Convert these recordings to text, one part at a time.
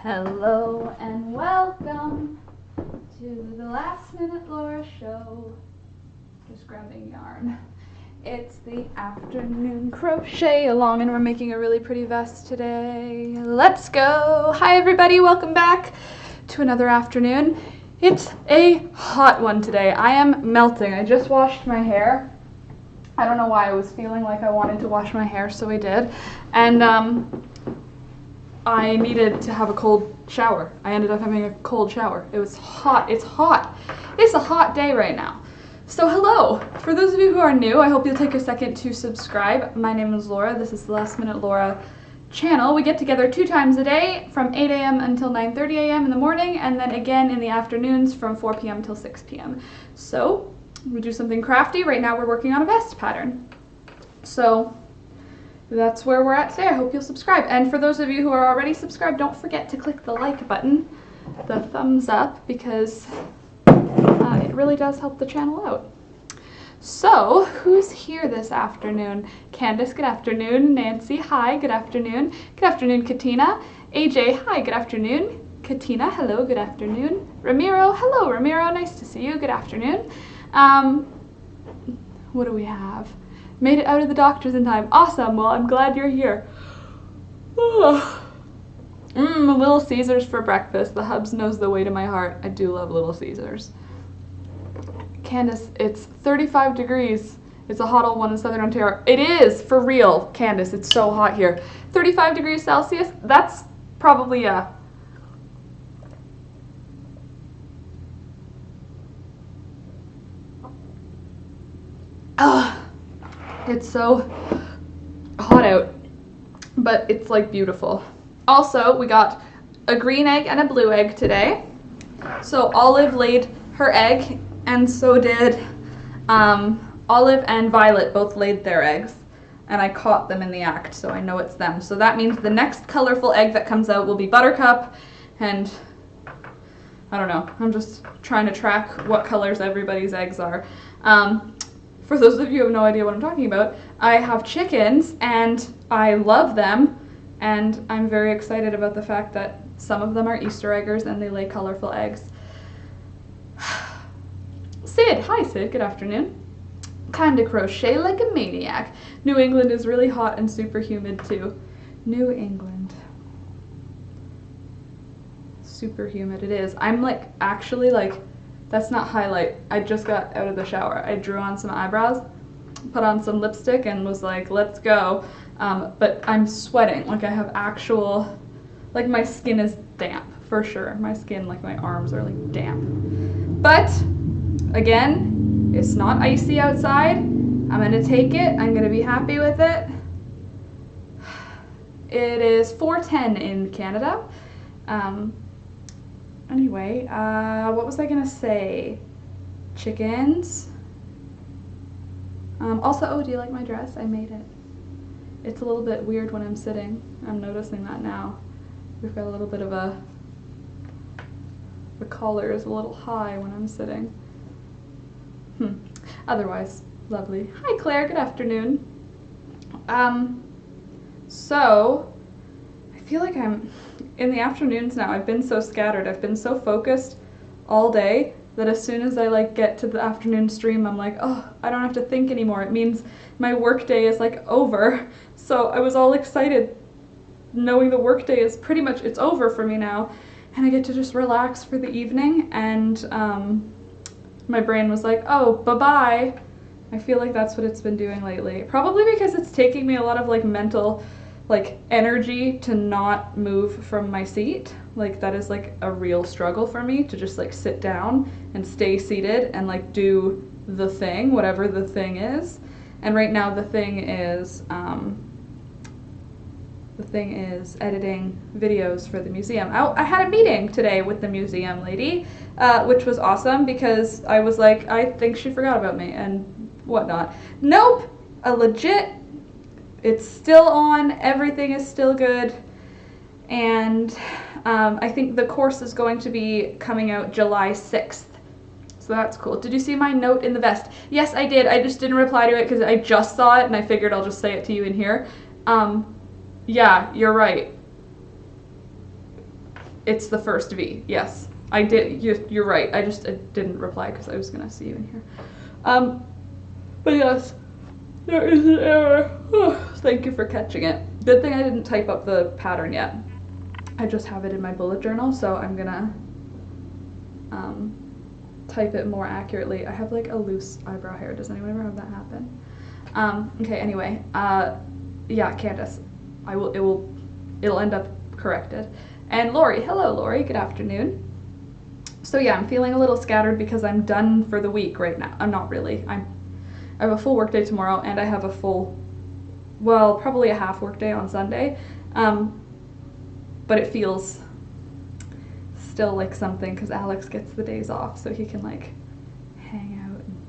Hello and welcome to the Last Minute Laura show. Just grabbing yarn. It's the afternoon crochet along and we're making a really pretty vest today. Let's go! Hi everybody, welcome back to another afternoon. It's a hot one today. I am melting. I just washed my hair. I don't know why I was feeling like I wanted to wash my hair, so I did. And I needed to have a cold shower. I ended up having a cold shower. It was hot. It's hot. It's a hot day right now. So hello. For those of you who are new, I hope you'll take a second to subscribe. My name is Laura. This is the Last Minute Laura channel. We get together 2 times a day from 8 a.m. until 9:30 a.m. in the morning, and then again in the afternoons from 4 p.m. till 6 p.m. So we do something crafty. Right now we're working on a vest pattern. So that's where we're at today. I hope you'll subscribe. And for those of you who are already subscribed, don't forget to click the like button, the thumbs up, because it really does help the channel out. So, who's here this afternoon? Candace, good afternoon. Nancy, hi, good afternoon. Good afternoon, Katina. AJ, hi, good afternoon. Katina, hello, good afternoon. Ramiro, hello, Ramiro, nice to see you, good afternoon. What do we have? Made it out of the doctor's in time. Awesome, well, I'm glad you're here. Little Caesars for breakfast. The Hubs knows the way to my heart. I do love Little Caesars. Candace, it's 35 degrees. It's a hot old one in Southern Ontario. It is, for real, Candace. It's so hot here. 35 degrees Celsius, that's probably it's so hot out, but it's like beautiful. Also, we got a green egg and a blue egg today. So Olive laid her egg, and so did Olive and Violet both laid their eggs, and I caught them in the act, so I know it's them. So that means the next colorful egg that comes out will be Buttercup, and I don't know, I'm just trying to track what colors everybody's eggs are. For those of you who have no idea what I'm talking about, I have chickens and I love them, and I'm very excited about the fact that some of them are Easter eggers and they lay colorful eggs. Sid, hi Sid, good afternoon. Time to crochet like a maniac. New England is really hot and super humid too. New England. Super humid it is. I'm like, actually like, that's not highlight. I just got out of the shower. I drew on some eyebrows, put on some lipstick, and was like, let's go. But I'm sweating. Like I have actual, like my skin is damp for sure. My skin, like my arms are like damp. But again, it's not icy outside. I'm gonna take it. I'm gonna be happy with it. It is 4:10 in Canada. Anyway, what was I gonna say? Chickens. Also, oh, do you like my dress? I made it. It's a little bit weird when I'm sitting. I'm noticing that now. We've got a little bit of the collar is a little high when I'm sitting. Otherwise, lovely. Hi Claire, good afternoon. So, I feel like I'm in the afternoons now. I've been so scattered. I've been so focused all day that as soon as I like get to the afternoon stream, I'm like, oh, I don't have to think anymore. It means my work day is like over. So I was all excited knowing the work day is pretty much, it's over for me now. And I get to just relax for the evening. And my brain was like, oh, bye-bye. I feel like that's what it's been doing lately. Probably because it's taking me a lot of like mental like energy to not move from my seat. Like that is like a real struggle for me to just like sit down and stay seated and like do the thing, whatever the thing is. And right now the thing is editing videos for the museum. I had a meeting today with the museum lady, which was awesome because I was like, I think she forgot about me and whatnot. Nope, a legit. It's still on, everything is still good, and I think the course is going to be coming out July 6th, so that's cool. Did you see my note in the vest? Yes, I did. I just didn't reply to it because I just saw it and I figured I'll just say it to you in here. Yeah, you're right. It's the first V, yes. I did, you're right. I didn't reply because I was gonna see you in here. But yes, there is an error. Thank you for catching it. Good thing I didn't type up the pattern yet. I just have it in my bullet journal, so I'm gonna type it more accurately. I have like a loose eyebrow hair. Does anyone ever have that happen? Okay, anyway, yeah, Candace, it'll end up corrected. And Lori, hello Lori, good afternoon. So yeah, I'm feeling a little scattered because I'm done for the week right now. I'm not really. I have a full workday tomorrow, and I have a full, well, probably a half workday on Sunday. But it feels still like something because Alex gets the days off, so he can like hang out and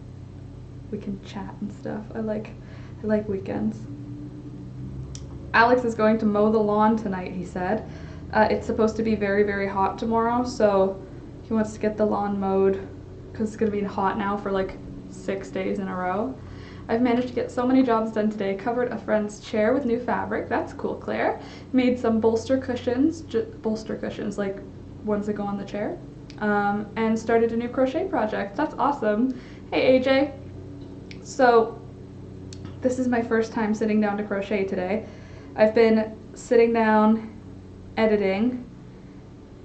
we can chat and stuff. I like weekends. Alex is going to mow the lawn tonight, he said. It's supposed to be very, very hot tomorrow, so he wants to get the lawn mowed because it's going to be hot now for like 6 days in a row. I've managed to get so many jobs done today. Covered a friend's chair with new fabric. That's cool, Claire. Made some bolster cushions, like ones that go on the chair. And started a new crochet project. That's awesome. Hey, AJ. So this is my first time sitting down to crochet today. I've been sitting down, editing,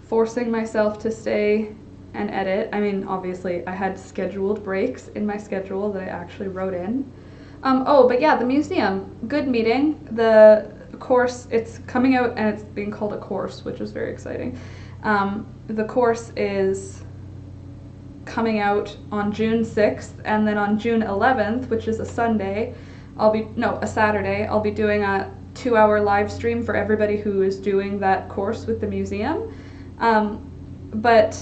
forcing myself to stay and edit. I mean, obviously I had scheduled breaks in my schedule that I actually wrote in. Oh, but yeah, the museum, good meeting. The course, it's coming out and it's being called a course, which is very exciting. The course is coming out on June 6th, and then on June 11th, which is a Saturday, I'll be doing a 2-hour live stream for everybody who is doing that course with the museum. But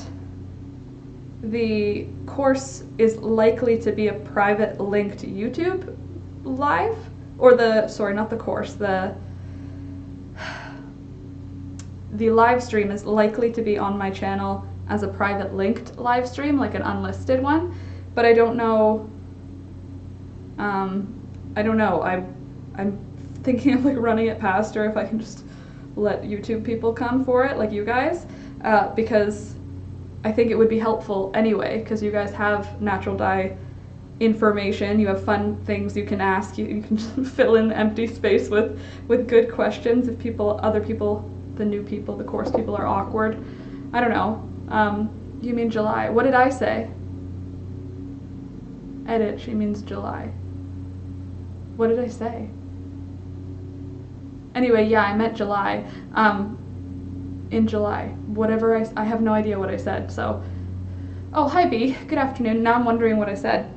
the course is likely to be a private linked YouTube live, or not the course, the live stream is likely to be on my channel as a private linked live stream, like an unlisted one, but I don't know. I'm thinking of like running it past, or if I can just let YouTube people come for it, like you guys, because I think it would be helpful anyway, because you guys have natural dye information, you have fun things you can ask, you can just fill in empty space with good questions if other people, the new people, the course people are awkward. I don't know. You mean July. What did I say? Edit, she means July. What did I say? Anyway, yeah, I meant July. In July. Whatever I have no idea what I said, so. Oh, hi B, good afternoon. Now I'm wondering what I said.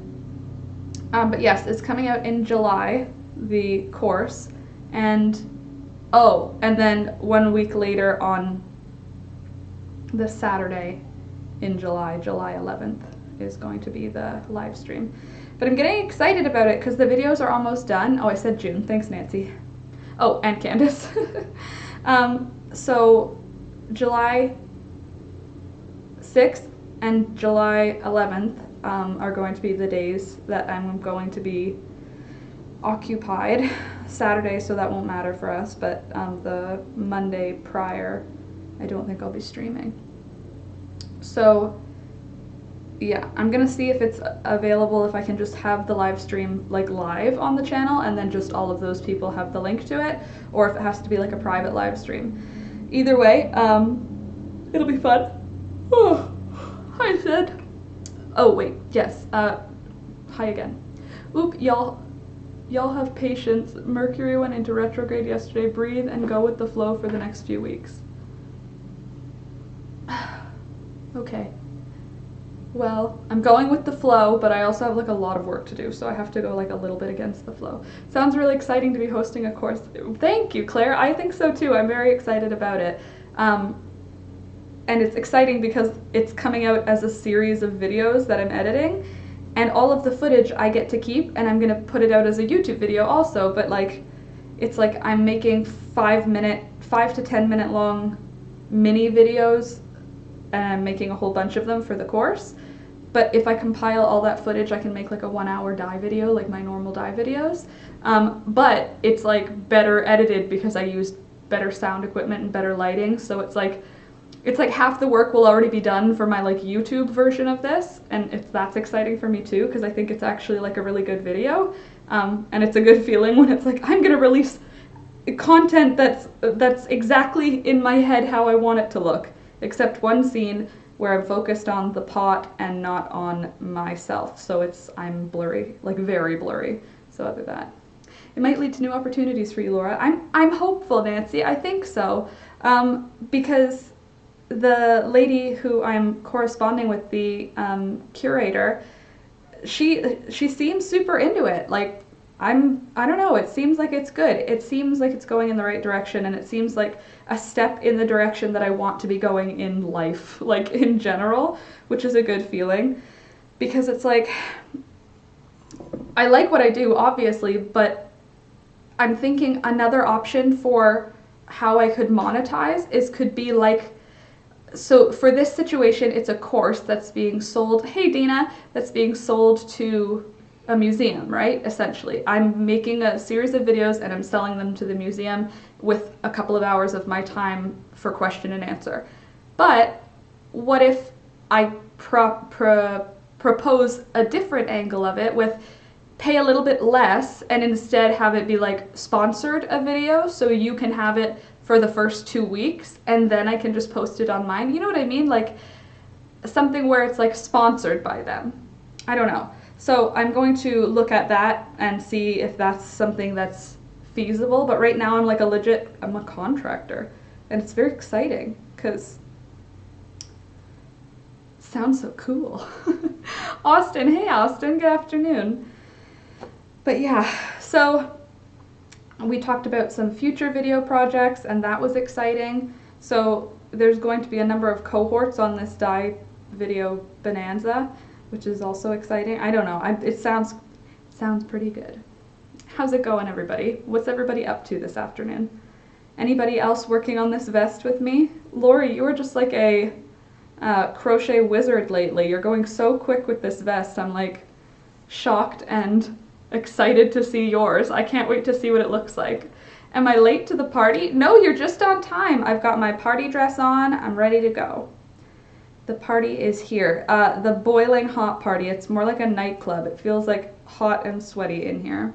But yes, it's coming out in July, the course, and then 1 week later on the Saturday in July 11th, is going to be the live stream. But I'm getting excited about it because the videos are almost done. Oh, I said June. Thanks, Nancy. Oh, and Candace. So July 6th and July 11th are going to be the days that I'm going to be occupied. Saturday, so that won't matter for us, but the Monday prior, I don't think I'll be streaming. So yeah, I'm gonna see if it's available, if I can just have the live stream like live on the channel and then just all of those people have the link to it, or if it has to be like a private live stream. Either way, it'll be fun. Oh, hi Sid. Oh wait, yes, hi again. Oop, y'all have patience. Mercury went into retrograde yesterday. Breathe and go with the flow for the next few weeks. Okay. Well, I'm going with the flow, but I also have like a lot of work to do, so I have to go like a little bit against the flow. Sounds really exciting to be hosting a course. Thank you, Claire. I think so too. I'm very excited about it. And it's exciting because it's coming out as a series of videos that I'm editing, and all of the footage I get to keep, and I'm gonna put it out as a YouTube video also, but like, it's like I'm making 5 to 10 minute long mini videos, and I'm making a whole bunch of them for the course. But if I compile all that footage, I can make like a 1 hour dye video, like my normal dye videos. But it's like better edited because I used better sound equipment and better lighting, so it's like it's like half the work will already be done for my like YouTube version of this, and that's exciting for me too, because I think it's actually like a really good video, and it's a good feeling when it's like I'm gonna release content that's exactly in my head how I want it to look, except one scene where I'm focused on the pot and not on myself, so I'm blurry, like very blurry. So other than that, it might lead to new opportunities for you, Laura. I'm hopeful, Nancy. I think so, because the lady who I'm corresponding with, the curator, she seems super into it. Like I don't know, it seems like it's good. It seems like it's going in the right direction, and it seems like a step in the direction that I want to be going in life, like in general, which is a good feeling, because it's like I like what I do, obviously, but I'm thinking another option for how I could monetize could be like, so for this situation, it's a course that's being sold, hey Dina, that's being sold to a museum, right? Essentially, I'm making a series of videos and I'm selling them to the museum with a couple of hours of my time for question and answer. But what if I propose a different angle of it with pay a little bit less and instead have it be like sponsored a video, so you can have it for the first 2 weeks and then I can just post it on mine. You know what I mean? Like something where it's like sponsored by them. I don't know. So I'm going to look at that and see if that's something that's feasible. But right now I'm like I'm a contractor, and it's very exciting because it sounds so cool. Austin, hey Austin, good afternoon. But yeah, so we talked about some future video projects, and that was exciting. So there's going to be a number of cohorts on this dye video bonanza, which is also exciting. I don't know, it sounds pretty good. How's it going, everybody? What's everybody up to this afternoon? Anybody else working on this vest with me? Lori, you are just like a crochet wizard lately. You're going so quick with this vest. I'm like shocked and excited to see yours. I can't wait to see what it looks like. Am I late to the party? No, you're just on time. I've got my party dress on. I'm ready to go. The party is here. The boiling hot party. It's more like a nightclub. It feels like hot and sweaty in here.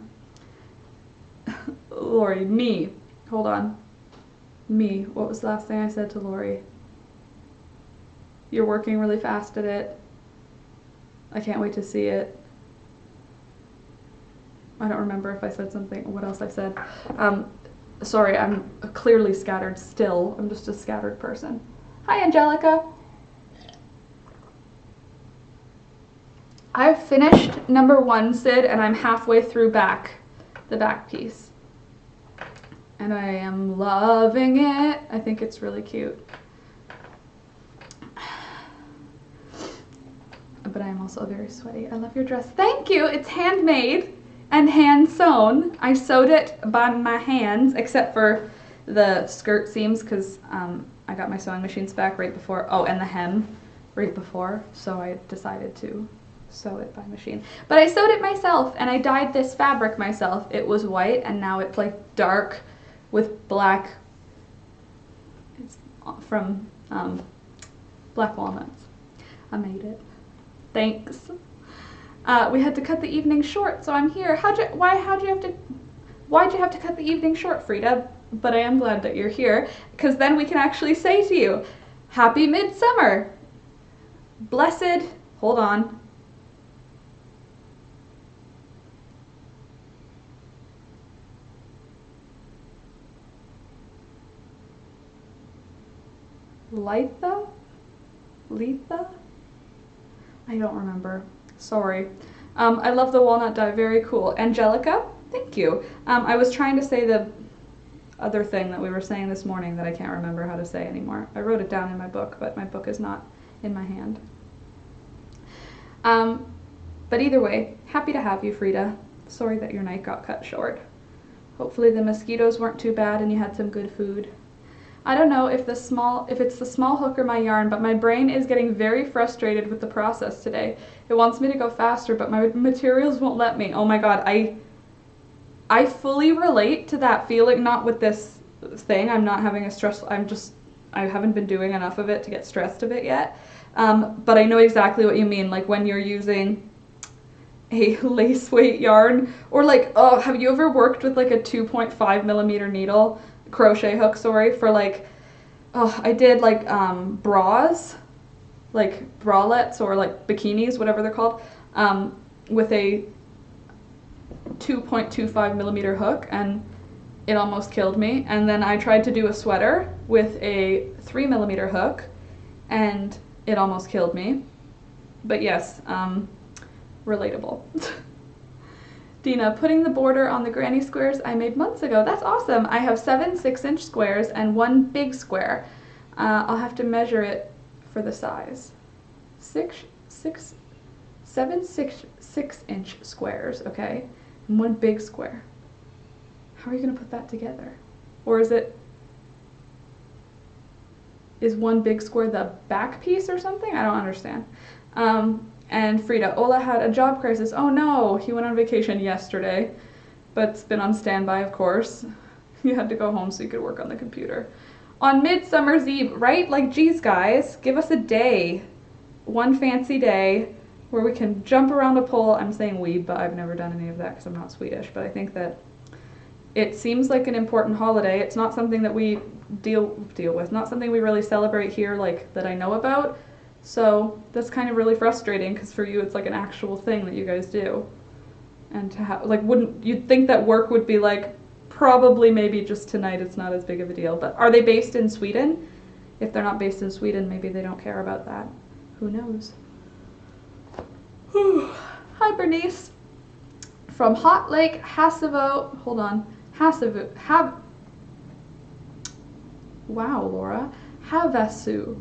Lori, me. Hold on. Me. What was the last thing I said to Lori? You're working really fast at it. I can't wait to see it. I don't remember if I said something, what else I said. Sorry, I'm clearly scattered still. I'm just a scattered person. Hi, Angelica. I've finished number 1, Sid, and I'm halfway through the back piece. And I am loving it. I think it's really cute. But I am also very sweaty. I love your dress. Thank you. It's handmade and hand sewn. I sewed it by my hands, except for the skirt seams, because I got my sewing machines back right before, and the hem right before, so I decided to sew it by machine. But I sewed it myself, and I dyed this fabric myself. It was white, and now it's like dark with black. It's from Black Walnuts. I made it. Thanks. We had to cut the evening short, so I'm here. Why'd you have to cut the evening short, Frida? But I am glad that you're here, because then we can actually say to you, Happy Midsummer. Blessed, hold on. Litha? I don't remember. Sorry. I love the walnut dye. Very cool. Angelica, thank you. I was trying to say the other thing that we were saying this morning that I can't remember how to say anymore. I wrote it down in my book, but my book is not in my hand. But either way, happy to have you, Frida. Sorry that your night got cut short. Hopefully the mosquitoes weren't too bad and you had some good food. I don't know if it's the small hook or my yarn, but my brain is getting very frustrated with the process today. It wants me to go faster, but my materials won't let me. Oh my god, I fully relate to that feeling, not with this thing. I'm not having a stressful, I'm just I haven't been doing enough of it to get stressed of it yet. But I know exactly what you mean, like when you're using a lace weight yarn, or like, oh, have you ever worked with like a 2.5 millimeter needle, crochet hook, sorry, for like, oh, I did like bras, like bralettes or like bikinis, whatever they're called, with a 2.25 millimeter hook, and it almost killed me. And then I tried to do a sweater with a 3 millimeter hook, and it almost killed me. But yes, relatable. Dina, putting the border on the granny squares I made months ago. That's awesome. I have 7 6-inch squares and 1 big square. I'll have to measure it for the size. 7 6-inch squares, okay, and 1 big square. How are you gonna put that together? Or is 1 big square the back piece or something? I don't understand. And Frida, Ola had a job crisis. Oh no, he went on vacation yesterday, but's been on standby, of course. He had to go home so he could work on the computer. On Midsummer's Eve, right? Like, geez, guys, give us a day. One fancy day where we can jump around a pole. I'm saying we, but I've never done any of that because I'm not Swedish, but I think that it seems like an important holiday. It's not something that we deal with, not something we really celebrate here, like, that I know about. So that's kind of really frustrating, because for you it's like an actual thing that you guys do. And to have, like, you'd think that work would be like, probably maybe just tonight it's not as big of a deal. But are they based in Sweden? If they're not based in Sweden, maybe they don't care about that. Who knows? Hi Bernice. From Hot Lake Hasivo, hold on, wow, Laura, Havasu.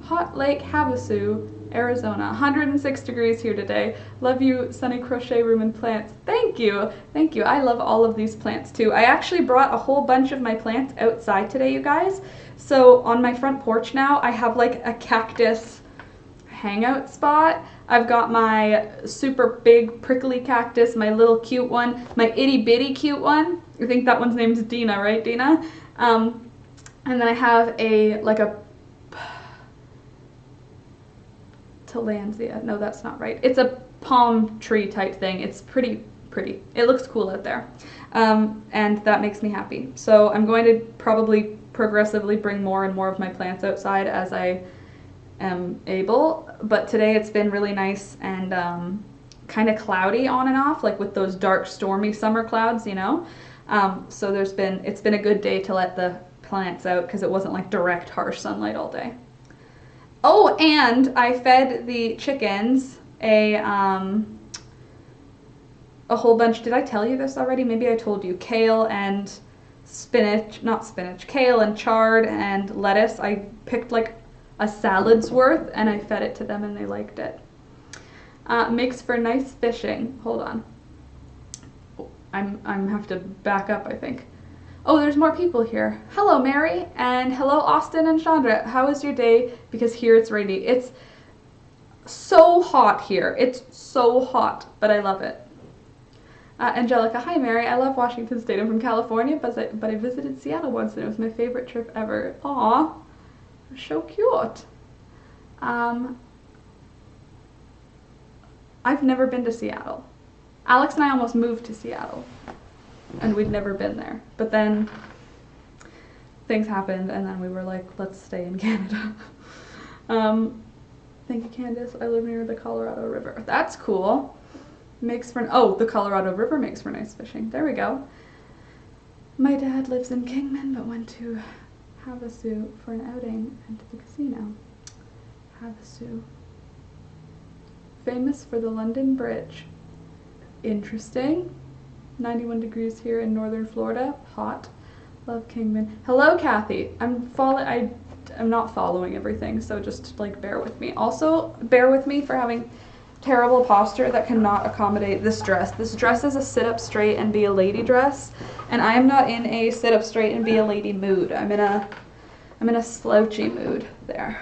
Hot Lake Havasu, Arizona. 106 degrees here today. Love you, Sunny Crochet Room and Plants. Thank you. Thank you. I love all of these plants too. I actually brought a whole bunch of my plants outside today, you guys. So on my front porch now, I have like a cactus hangout spot. I've got my super big prickly cactus, my little cute one, my itty bitty cute one. I think that one's named Dina, right, Dina? And then I have a Tillandsia. No, that's not right. It's a palm tree type thing. It's pretty. It looks cool out there. And that makes me happy. So I'm going to probably progressively bring more and more of my plants outside as I am able. But today it's been really nice and kind of cloudy on and off, like with those dark stormy summer clouds, you know. So it's been a good day to let the plants out, because it wasn't like direct harsh sunlight all day. Oh, and I fed the chickens a whole bunch. Did I tell you this already? Maybe I told you. Kale and kale and chard and lettuce. I picked like a salad's worth and I fed it to them and they liked it. Makes for nice fishing. Hold on. I'm have to back up, I think. Oh, there's more people here. Hello, Mary, and hello, Austin and Chandra. How is your day? Because here it's rainy. It's so hot here. It's so hot, but I love it. Angelica, hi, Mary. I love Washington State. I'm from California, but I visited Seattle once, and it was my favorite trip ever. Aw, so cute. I've never been to Seattle. Alex and I almost moved to Seattle, and we'd never been there. But then things happened, and then we were like, let's stay in Canada. Thank you, Candace. I live near the Colorado River. That's cool. The Colorado River makes for nice fishing. There we go. My dad lives in Kingman, but went to Havasu for an outing and to the casino. Havasu. Famous for the London Bridge. Interesting. 91 degrees here in northern Florida. Hot. Love Kingman. Hello, Kathy. I'm not following everything, so just like bear with me. Also, bear with me for having terrible posture that cannot accommodate this dress. This dress is a sit up straight and be a lady dress, and I am not in a sit up straight and be a lady mood. I'm in a slouchy mood there.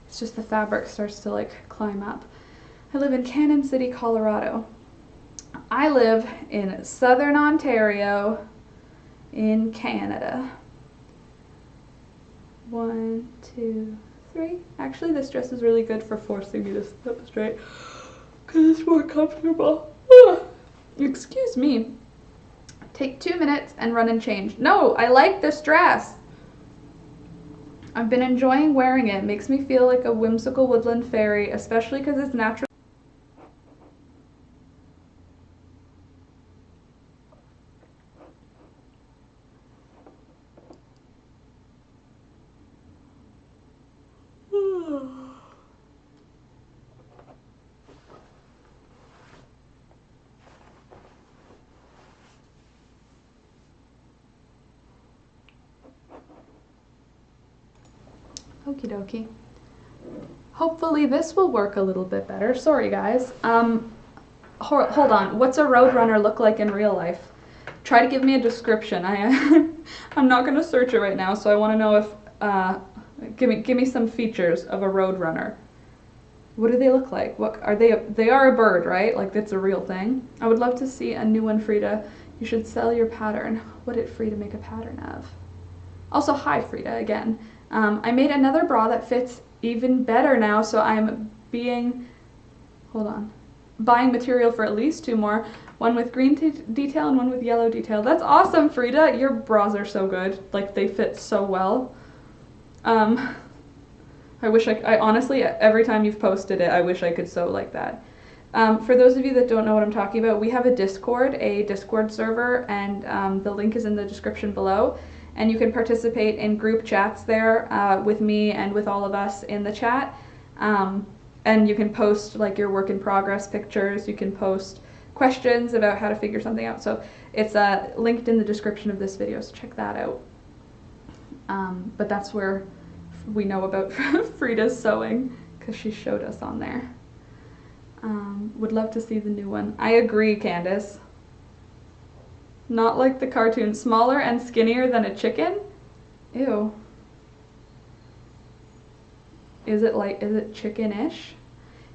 It's just the fabric starts to like climb up. I live in Cannon City, Colorado. I live in southern Ontario in Canada. 1, 2, 3. Actually, this dress is really good for forcing me to sit up straight because it's more comfortable. Excuse me. Take 2 minutes and run and change. No, I like this dress. I've been enjoying wearing it. It makes me feel like a whimsical woodland fairy, especially because it's natural. Okie dokie. Hopefully this will work a little bit better. Sorry guys. Hold on. What's a roadrunner look like in real life? Try to give me a description. I'm not going to search it right now, so I want to know if give me some features of a roadrunner. What do they look like? What are they? They are a bird, right? Like that's a real thing. I would love to see a new one, Frida. You should sell your pattern. What did Frida make a pattern of? Also, hi Frida again. I made another bra that fits even better now, so I'm buying material for at least 2 more. One with green detail and one with yellow detail. That's awesome, Frida. Your bras are so good. Like, they fit so well. I wish I honestly, every time you've posted it, I wish I could sew like that. For those of you that don't know what I'm talking about, we have a Discord server, and the link is in the description below. And you can participate in group chats there with me and with all of us in the chat. And you can post like your work in progress pictures. You can post questions about how to figure something out. So it's linked in the description of this video, so check that out. But that's where we know about Frida's sewing, because she showed us on there. Would love to see the new one. I agree, Candace. Not like the cartoon. Smaller and skinnier than a chicken? Ew. Is it chicken-ish?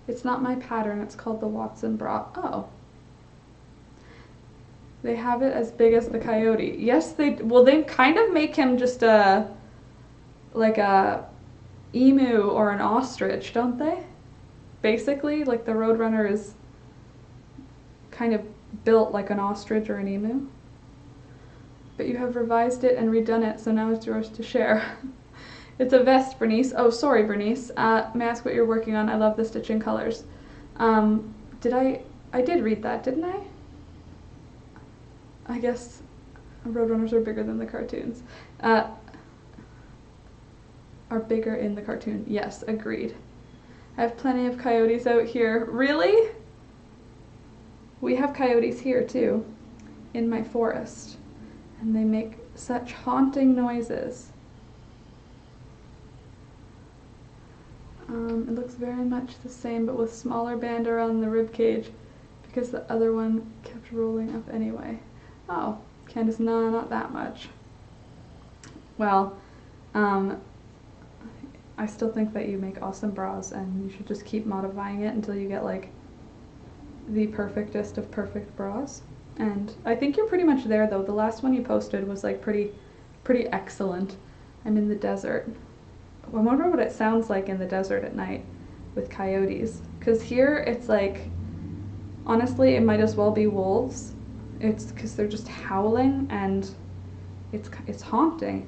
It's not my pattern. It's called the Watson bra. Oh. They have it as big as the coyote. Yes, they kind of make him just like a emu or an ostrich, don't they? Basically, like the Roadrunner is kind of built like an ostrich or an emu. But you have revised it and redone it, so now it's yours to share. It's a vest, Bernice. Oh, sorry, Bernice. May I ask what you're working on? I love the stitching colors. I did read that, didn't I? I guess Roadrunners are bigger than the cartoons. Are bigger in the cartoon. Yes, agreed. I have plenty of coyotes out here. Really? We have coyotes here too, in my forest. And they make such haunting noises. It looks very much the same, but with smaller band around the rib cage, because the other one kept rolling up anyway. Oh, Candace, no, not that much. Well, I still think that you make awesome bras, and you should just keep modifying it until you get like the perfectest of perfect bras. And I think you're pretty much there though. The last one you posted was like pretty excellent. I'm in the desert. I wonder what it sounds like in the desert at night with coyotes. Because here it's like, honestly, it might as well be wolves. It's because they're just howling and it's haunting.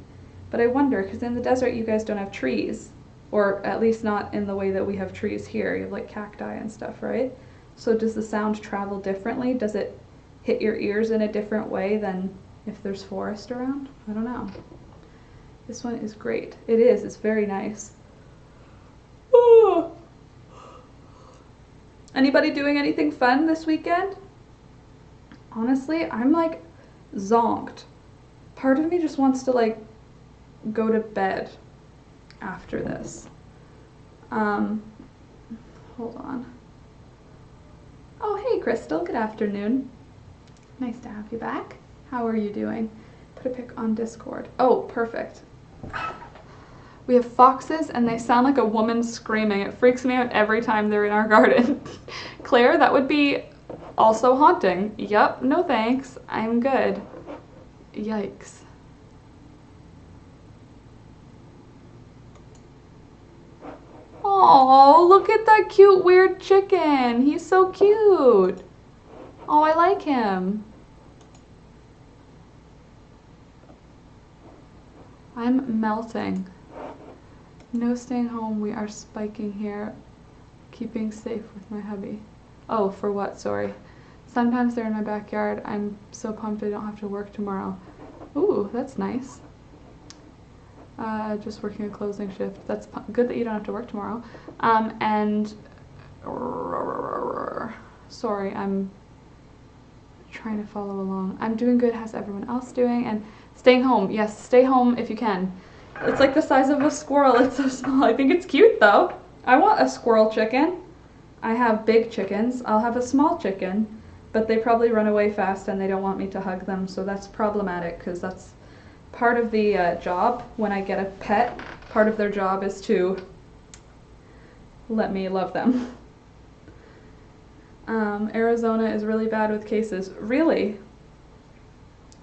But I wonder, because in the desert you guys don't have trees, or at least not in the way that we have trees here. You have like cacti and stuff, right? So does the sound travel differently? Does it hit your ears in a different way than if there's forest around? I don't know. This one is great. It is. It's very nice. Oh. Anybody doing anything fun this weekend? Honestly, I'm like zonked. Part of me just wants to like go to bed after this. Hold on. Oh, hey Crystal, good afternoon. Nice to have you back. How are you doing? Put a pic on Discord. Oh, perfect. We have foxes and they sound like a woman screaming. It freaks me out every time they're in our garden. Claire, that would be also haunting. Yup, no thanks. I'm good. Yikes. Oh, look at that cute weird chicken. He's so cute. Oh, I like him. I'm melting. No staying home. We are spiking here. Keeping safe with my hubby. Oh, for what? Sorry. Sometimes they're in my backyard. I'm so pumped I don't have to work tomorrow. Ooh, that's nice. Just working a closing shift. That's good that you don't have to work tomorrow. And sorry, I'm trying to follow along. I'm doing good. How's everyone else doing? And staying home. Yes, stay home if you can. It's like the size of a squirrel. It's so small. I think it's cute though. I want a squirrel chicken. I have big chickens. I'll have a small chicken, but they probably run away fast and they don't want me to hug them, so that's problematic because that's part of the job when I get a pet. Part of their job is to let me love them. Arizona is really bad with cases. Really?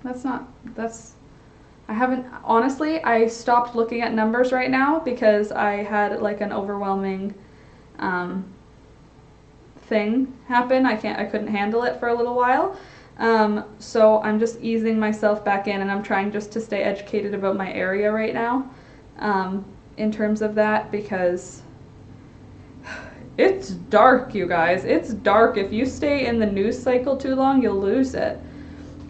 I haven't, honestly, I stopped looking at numbers right now because I had like an overwhelming thing happen. I couldn't handle it for a little while. So I'm just easing myself back in, and I'm trying just to stay educated about my area right now in terms of that, because it's dark, you guys. It's dark. If you stay in the news cycle too long, you'll lose it.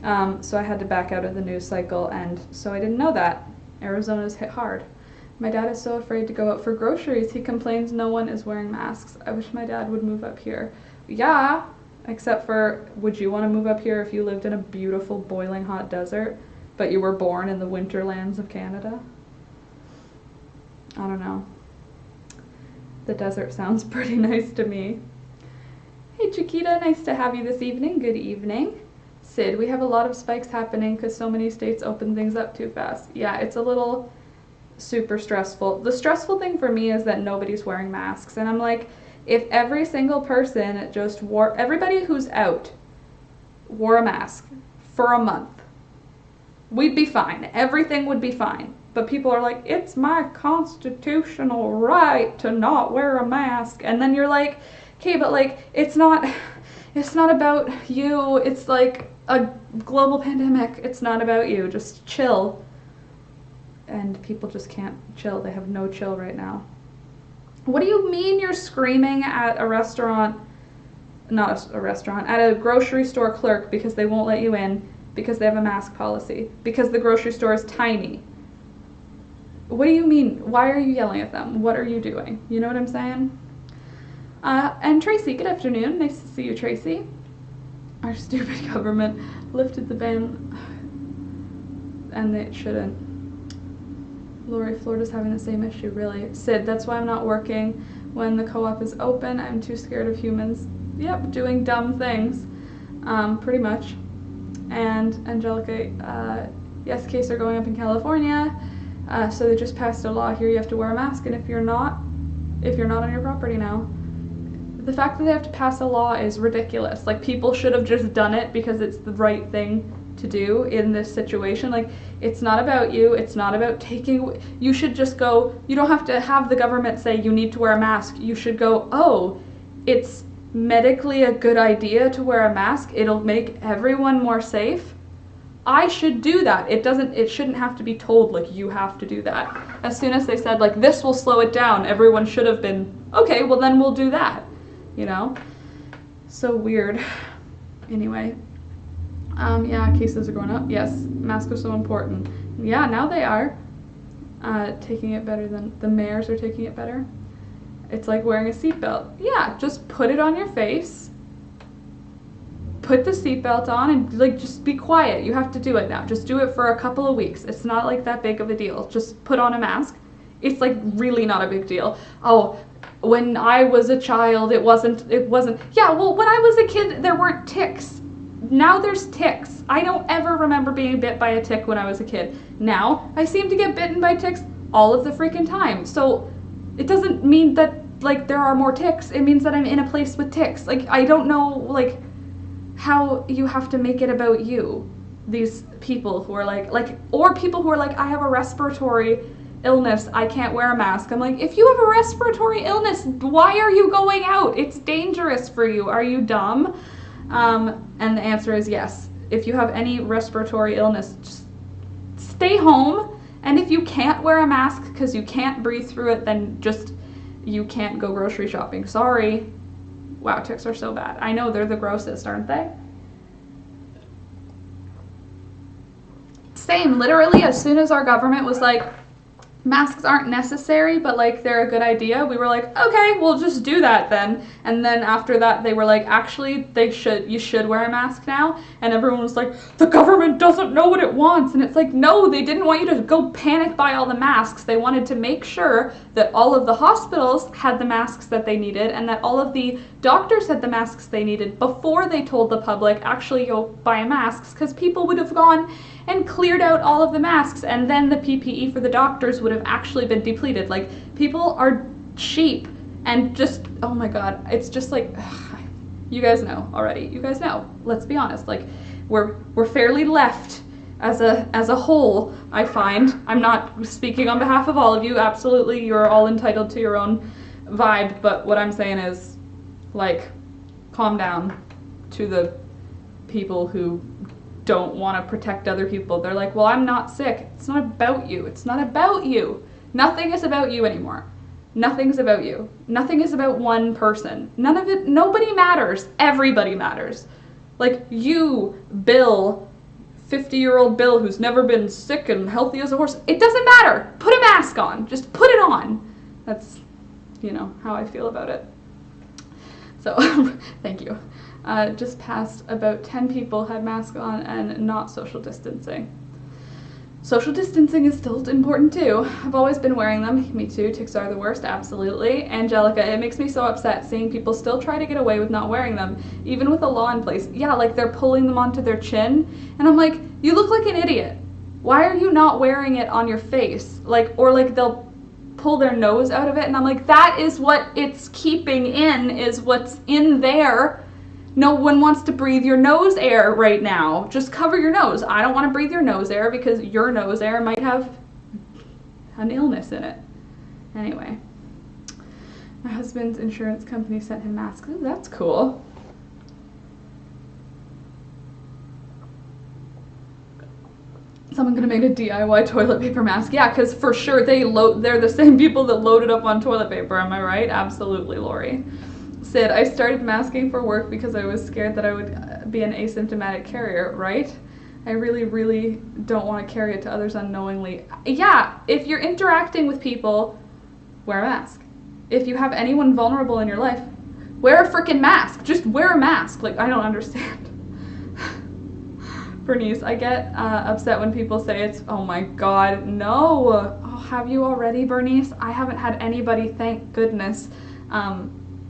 So I had to back out of the news cycle, and so I didn't know that. Arizona's hit hard. My dad is so afraid to go out for groceries. He complains no one is wearing masks. I wish my dad would move up here. Yeah, except for, would you want to move up here if you lived in a beautiful boiling hot desert, but you were born in the winterlands of Canada? I don't know. The desert sounds pretty nice to me. Hey Chiquita, nice to have you this evening. Good evening. Sid, we have a lot of spikes happening because so many states open things up too fast. Yeah, it's a little super stressful. The stressful thing for me is that nobody's wearing masks, and I'm like, if every single person just everybody who's out wore a mask for a month, we'd be fine. Everything would be fine. But people are like, it's my constitutional right to not wear a mask. And then you're like, okay, but like, it's not about you. It's like a global pandemic. It's not about you. Just chill. And people just can't chill. They have no chill right now. What do you mean you're screaming at a restaurant, not a restaurant, at a grocery store clerk because they won't let you in because they have a mask policy, because the grocery store is tiny? What do you mean? Why are you yelling at them? What are you doing? You know what I'm saying? And Tracy, good afternoon. Nice to see you, Tracy. Our stupid government lifted the ban, and they shouldn't. Lori, Florida's having the same issue, really. Sid, that's why I'm not working when the co-op is open. I'm too scared of humans. Yep, doing dumb things, pretty much. And Angelica, yes, cases are going up in California. So they just passed a law here. You have to wear a mask, and if you're not on your property now, the fact that they have to pass a law is ridiculous. Like, people should have just done it because it's the right thing to do in this situation. Like, it's not about you. It's not about taking. You should just go. You don't have to have the government say you need to wear a mask. You should go, oh, it's medically a good idea to wear a mask. It'll make everyone more safe. I should do that. It shouldn't have to be told, like, you have to do that. As soon as they said, like, this will slow it down, everyone should have been, okay, well then we'll do that, you know? So weird. Anyway. Yeah, cases are going up. Yes, masks are so important. Yeah, now they are. Taking it better than, the mayors are taking it better. It's like wearing a seatbelt. Yeah, just put it on your face. Put the seatbelt on and, like, just be quiet. You have to do it now. Just do it for a couple of weeks. It's not like that big of a deal. Just put on a mask. It's like really not a big deal. Oh, when I was a child, it wasn't. Yeah, well, when I was a kid, there weren't ticks. Now there's ticks. I don't ever remember being bit by a tick when I was a kid. Now I seem to get bitten by ticks all of the freaking time. So it doesn't mean that, like, there are more ticks. It means that I'm in a place with ticks. Like, I don't know, like, how you have to make it about you. These people who are like, or people who are like, I have a respiratory illness, I can't wear a mask. I'm like, if you have a respiratory illness, why are you going out? It's dangerous for you. Are you dumb? And the answer is yes. If you have any respiratory illness, just stay home. And if you can't wear a mask because you can't breathe through it, then just, you can't go grocery shopping. Sorry. Wow, ticks are so bad. I know, they're the grossest, aren't they? Same, literally, as soon as our government was like, masks aren't necessary, but like they're a good idea, we were like, okay, we'll just do that then. And then after that, they were like, actually, you should wear a mask now. And everyone was like, the government doesn't know what it wants. And it's like, no, they didn't want you to go panic buy all the masks. They wanted to make sure that all of the hospitals had the masks that they needed and that all of the doctors had the masks they needed before they told the public, actually go buy masks, because people would have gone and cleared out all of the masks, and then the PPE for the doctors would have actually been depleted. Like, people are cheap, and just, oh my god, it's just like, ugh, you guys know already. You guys know. Let's be honest. Like, we're fairly left as a whole, I find. I'm not speaking on behalf of all of you. Absolutely, you're all entitled to your own vibe, but what I'm saying is, like, calm down to the people who don't want to protect other people. They're like, well, I'm not sick. It's not about you. It's not about you. Nothing is about you anymore. Nothing's about you. Nothing is about one person. None of it, nobody matters. Everybody matters. Like you, Bill, 50-year-old Bill who's never been sick and healthy as a horse. It doesn't matter. Put a mask on. Just put it on. That's, you know, how I feel about it. So, thank you. Just passed about 10 people had masks on and not social distancing. Social distancing is still important too. I've always been wearing them. Me too. Ticks are the worst, absolutely. Angelica, it makes me so upset seeing people still try to get away with not wearing them, even with a law in place. Yeah, like they're pulling them onto their chin, and I'm like, you look like an idiot. Why are you not wearing it on your face? Like, or like they'll pull their nose out of it, and I'm like, that is what it's keeping in, is what's in there. No one wants to breathe your nose air right now. Just cover your nose. I don't want to breathe your nose air because your nose air might have an illness in it. Anyway, my husband's insurance company sent him masks. Ooh, that's cool. Someone gonna make a DIY toilet paper mask. Yeah, because for sure they're the same people that loaded up on toilet paper. Am I right? Absolutely, Lori. Sid, I started masking for work because I was scared that I would be an asymptomatic carrier, right? I really, really don't want to carry it to others unknowingly. Yeah, if you're interacting with people, wear a mask. If you have anyone vulnerable in your life, wear a freaking mask. Just wear a mask. Like, I don't understand. Bernice, I get upset when people say it's, oh my god, no. Oh, have you already, Bernice? I haven't had anybody, thank goodness,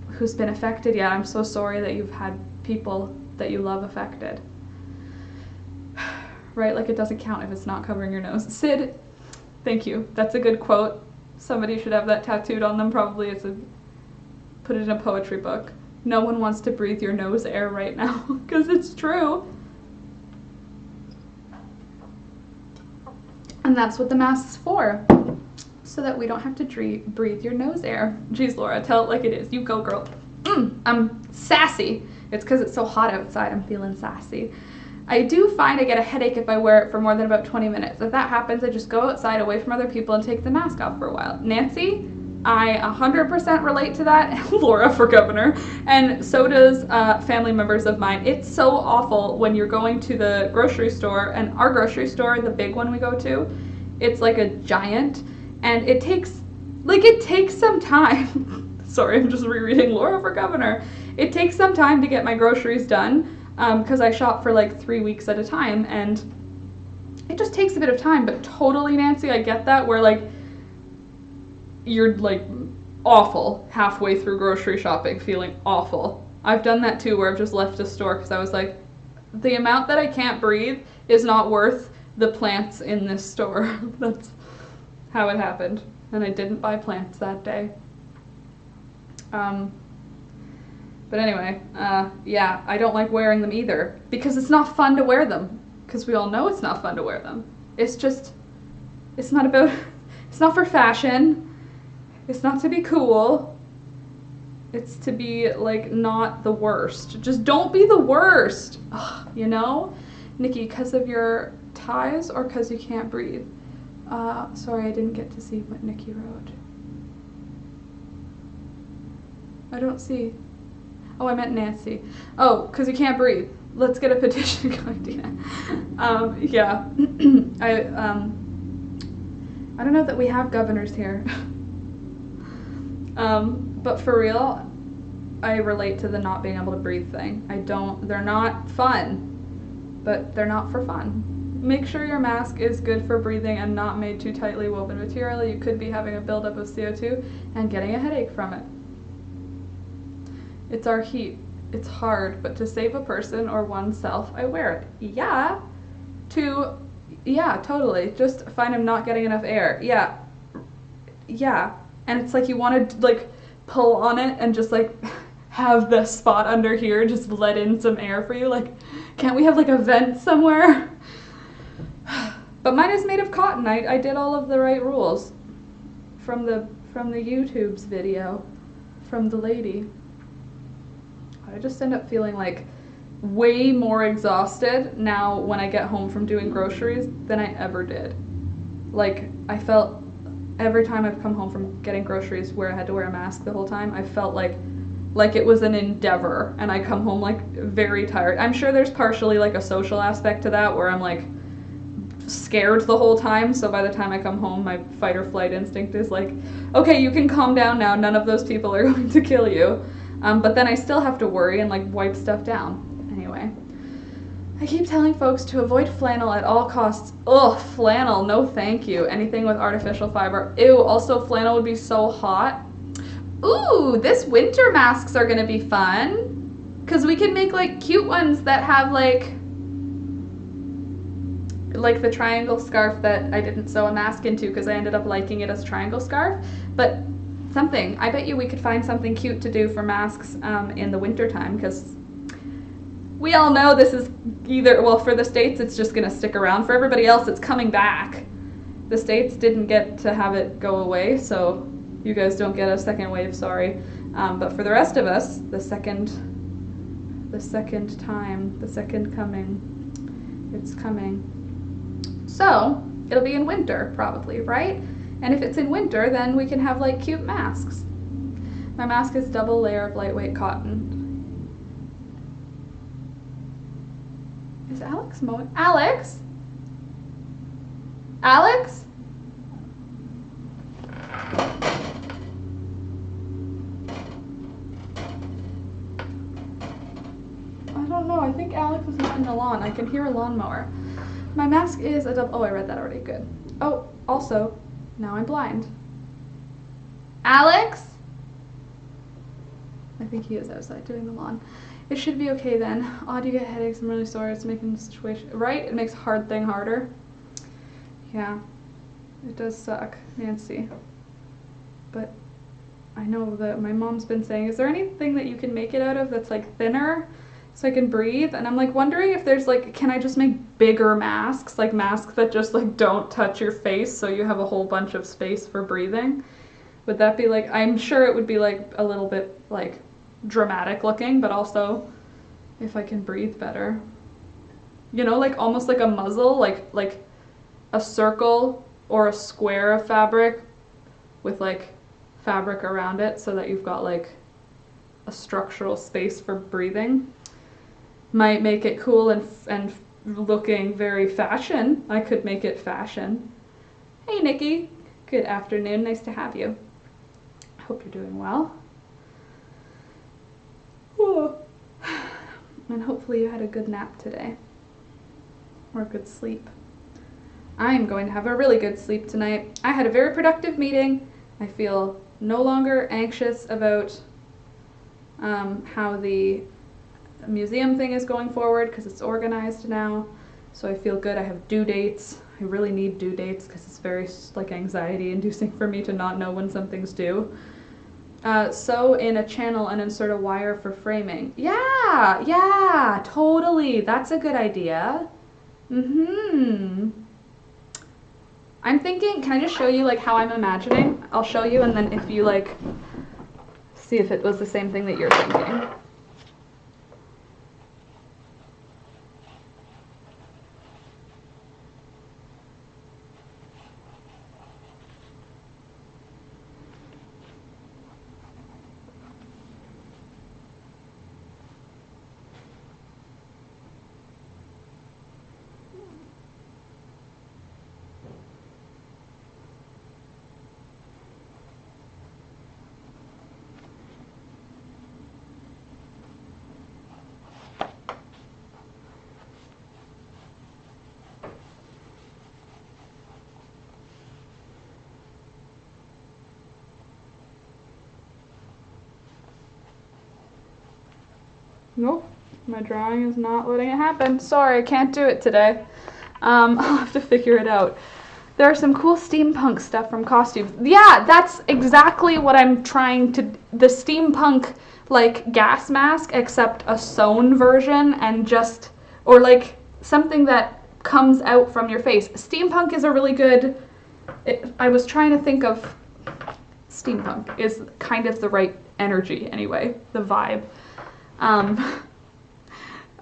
who's been affected yet. I'm so sorry that you've had people that you love affected. Right, like it doesn't count if it's not covering your nose. Sid, thank you. That's a good quote. Somebody should have that tattooed on them. Probably put it in a poetry book. No one wants to breathe your nose air right now, because it's true. And that's what the mask's for. So that we don't have to breathe your nose air. Jeez, Laura, tell it like it is. You go, girl. I'm sassy. It's because it's so hot outside. I'm feeling sassy. I do find I get a headache if I wear it for more than about 20 minutes. If that happens, I just go outside away from other people and take the mask off for a while. Nancy, I 100% relate to that. Laura for governor. And so does family members of mine. It's so awful when you're going to the grocery store, and our grocery store, the big one we go to, it's like a giant. And it takes some time. Sorry, I'm just rereading Laura for governor. It takes some time to get my groceries done because I shop for like 3 weeks at a time, and it just takes a bit of time. But totally, Nancy, I get that, where like you're like awful halfway through grocery shopping, feeling awful. I've done that too, where I've just left a store because I was like, the amount that I can't breathe is not worth the plants in this store. That's how it happened, and I didn't buy plants that day. But anyway, yeah, I don't like wearing them either, because it's not fun to wear them, because we all know it's not fun to wear them. It's not about It's not for fashion. It's not to be cool. It's to be, like, not the worst. Just don't be the worst, ugh, you know? Nikki, because of your ties or because you can't breathe? Sorry, I didn't get to see what Nikki wrote. I don't see. Oh, I meant Nancy. Oh, because you can't breathe. Let's get a petition going, Dina. Yeah. I don't know that we have governors here. But for real, I relate to the not being able to breathe thing. They're not fun, but they're not for fun. Make sure your mask is good for breathing and not made too tightly woven material. You could be having a buildup of CO2 and getting a headache from it. It's our heat. It's hard, but to save a person or oneself, I wear it. Yeah. Yeah, totally. Just find I'm not getting enough air. Yeah. Yeah. And it's like you want to, like, pull on it and just, like, have the spot under here just let in some air for you. Like, can't we have, like, a vent somewhere? But mine is made of cotton. I did all of the right rules from the YouTube's video from the lady. I just end up feeling like way more exhausted now when I get home from doing groceries than I ever did. Like, I felt every time I've come home from getting groceries where I had to wear a mask the whole time, I felt like it was an endeavor, and I come home like very tired. I'm sure there's partially like a social aspect to that where I'm like scared the whole time, so by the time I come home my fight or flight instinct is like, okay, you can calm down now, none of those people are going to kill you. But then I still have to worry and like wipe stuff down. Anyway, I keep telling folks to avoid flannel at all costs. Ugh, flannel, no thank you. Anything with artificial fiber. Ew, also flannel would be so hot. Ooh, this winter masks are gonna be fun. Cause we can make like cute ones that have like the triangle scarf that I didn't sew a mask into because I ended up liking it as a triangle scarf. But something, I bet you we could find something cute to do for masks in the winter time, because we all know this is either, well, for the States it's just gonna stick around. For everybody else it's coming back. The States didn't get to have it go away, so you guys don't get a second wave, sorry. But for the rest of us, the second coming, it's coming. So it'll be in winter probably, right? And if it's in winter, then we can have like cute masks. My mask is double layer of lightweight cotton. Is Alex mowing? Alex? Alex? I don't know, I think Alex is mowing the lawn. I can hear a lawnmower. My mask is a double, oh, I read that already, good. Oh, also, now I'm blind. Alex? I think he is outside doing the lawn. It should be okay then. Oh, do you get headaches? I'm really sorry. It's making the situation, right? It makes hard thing harder. Yeah, it does suck, Nancy. But I know that my mom's been saying, is there anything that you can make it out of that's like thinner so I can breathe? And I'm like wondering if there's like, can I just make bigger masks? Like masks that just like don't touch your face so you have a whole bunch of space for breathing? Would that be like, I'm sure it would be like a little bit like dramatic looking, but also if I can breathe better. You know, like almost like a muzzle, like a circle or a square of fabric with like fabric around it so that you've got like a structural space for breathing. Might make it cool and looking very fashion. I could make it fashion. Hey Nikki, good afternoon, nice to have you. I hope you're doing well. Whoa. And hopefully you had a good nap today, or a good sleep. I'm going to have a really good sleep tonight. I had a very productive meeting. I feel no longer anxious about how the museum thing is going forward because it's organized now. So I feel good. I have due dates. I really need due dates because it's very like anxiety inducing for me to not know when something's due. Sew in a channel and insert a wire for framing. Yeah, totally. That's a good idea. I'm thinking, can I just show you like how I'm imagining? I'll show you, and then if you like, see if it was the same thing that you're thinking. Nope, my drawing is not letting it happen. Sorry, I can't do it today. I'll have to figure it out. There are some cool steampunk stuff from costumes. Yeah, that's exactly what I'm trying to, the steampunk like gas mask, except a sewn version and just, or like something that comes out from your face. Steampunk is a really good, I was trying to think of, steampunk is kind of the right energy anyway, the vibe.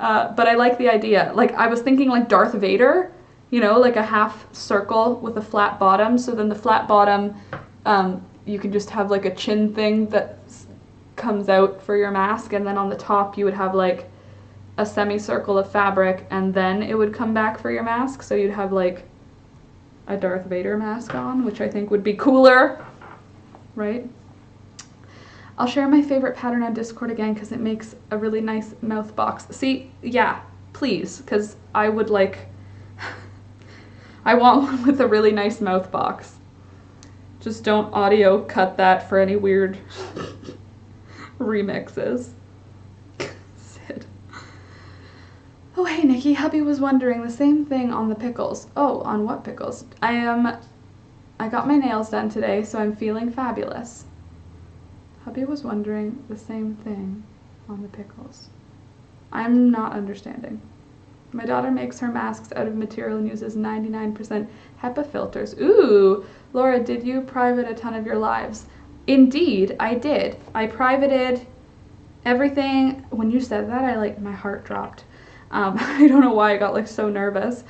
But I like the idea. Like, I was thinking like Darth Vader, you know, like a half circle with a flat bottom. So then the flat bottom, you can just have like a chin thing that comes out for your mask. And then on the top, you would have like a semicircle of fabric, and then it would come back for your mask. So you'd have like a Darth Vader mask on, which I think would be cooler, right? I'll share my favorite pattern on Discord again because it makes a really nice mouth box. See, yeah, please, because I would like, I want one with a really nice mouth box. Just don't audio cut that for any weird remixes. Sid. Oh, hey, Nikki, hubby was wondering the same thing on the pickles. Oh, on what pickles? I got my nails done today, so I'm feeling fabulous. Hubby was wondering the same thing on the pickles. I'm not understanding. My daughter makes her masks out of material and uses 99% HEPA filters. Ooh, Laura, did you private a ton of your lives? Indeed, I did. I privated everything. When you said that, my heart dropped. I don't know why I got like so nervous.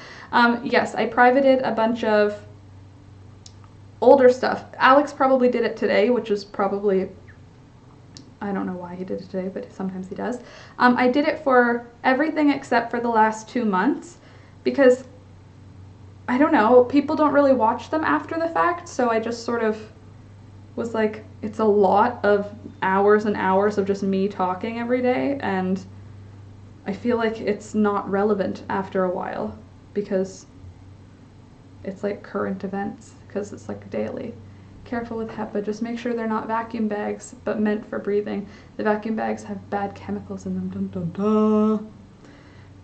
Yes, I privated a bunch of older stuff. Alex probably did it today, which is probably, I don't know why he did it today, but sometimes he does. I did it for everything except for the last 2 months because, I don't know, people don't really watch them after the fact, so I just sort of was like, it's a lot of hours and hours of just me talking every day, and I feel like it's not relevant after a while because it's like current events, because it's like daily. Careful with HEPA, just make sure they're not vacuum bags, but meant for breathing. The vacuum bags have bad chemicals in them. Dun, dun, dun.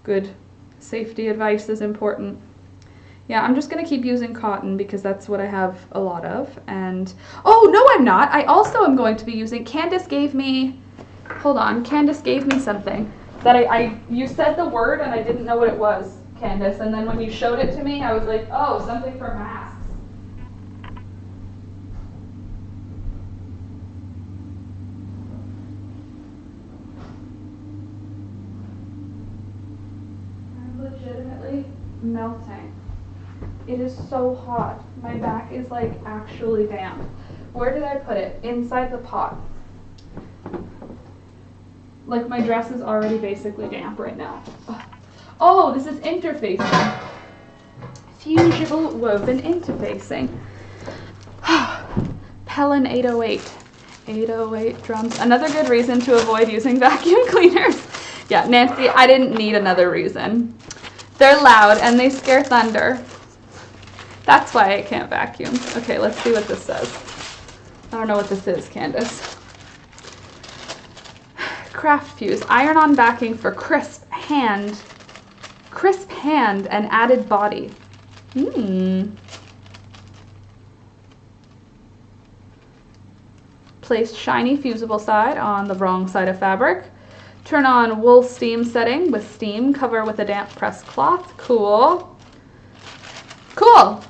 Good safety advice is important. Yeah, I'm just gonna keep using cotton because that's what I have a lot of. And, oh, no, I'm not. I also am going to be using, Candace gave me, hold on, Candace gave me something that you said the word and I didn't know what it was, Candace. And then when you showed it to me, I was like, oh, something for masks. Legitimately melting. It is so hot. My back is like actually damp. Where did I put it? Inside the pot. Like my dress is already basically damp right now. Oh, this is interfacing. Fusible woven interfacing. Pellin 808. 808 drums. Another good reason to avoid using vacuum cleaners. Yeah, Nancy, I didn't need another reason. They're loud and they scare thunder. That's why I can't vacuum. Okay, let's see what this says. I don't know what this is, Candace. Craft fuse. Iron-on backing for crisp hand and added body. Place shiny fusible side on the wrong side of fabric. Turn on wool steam setting with steam. Cover with a damp pressed cloth. Cool. Cool.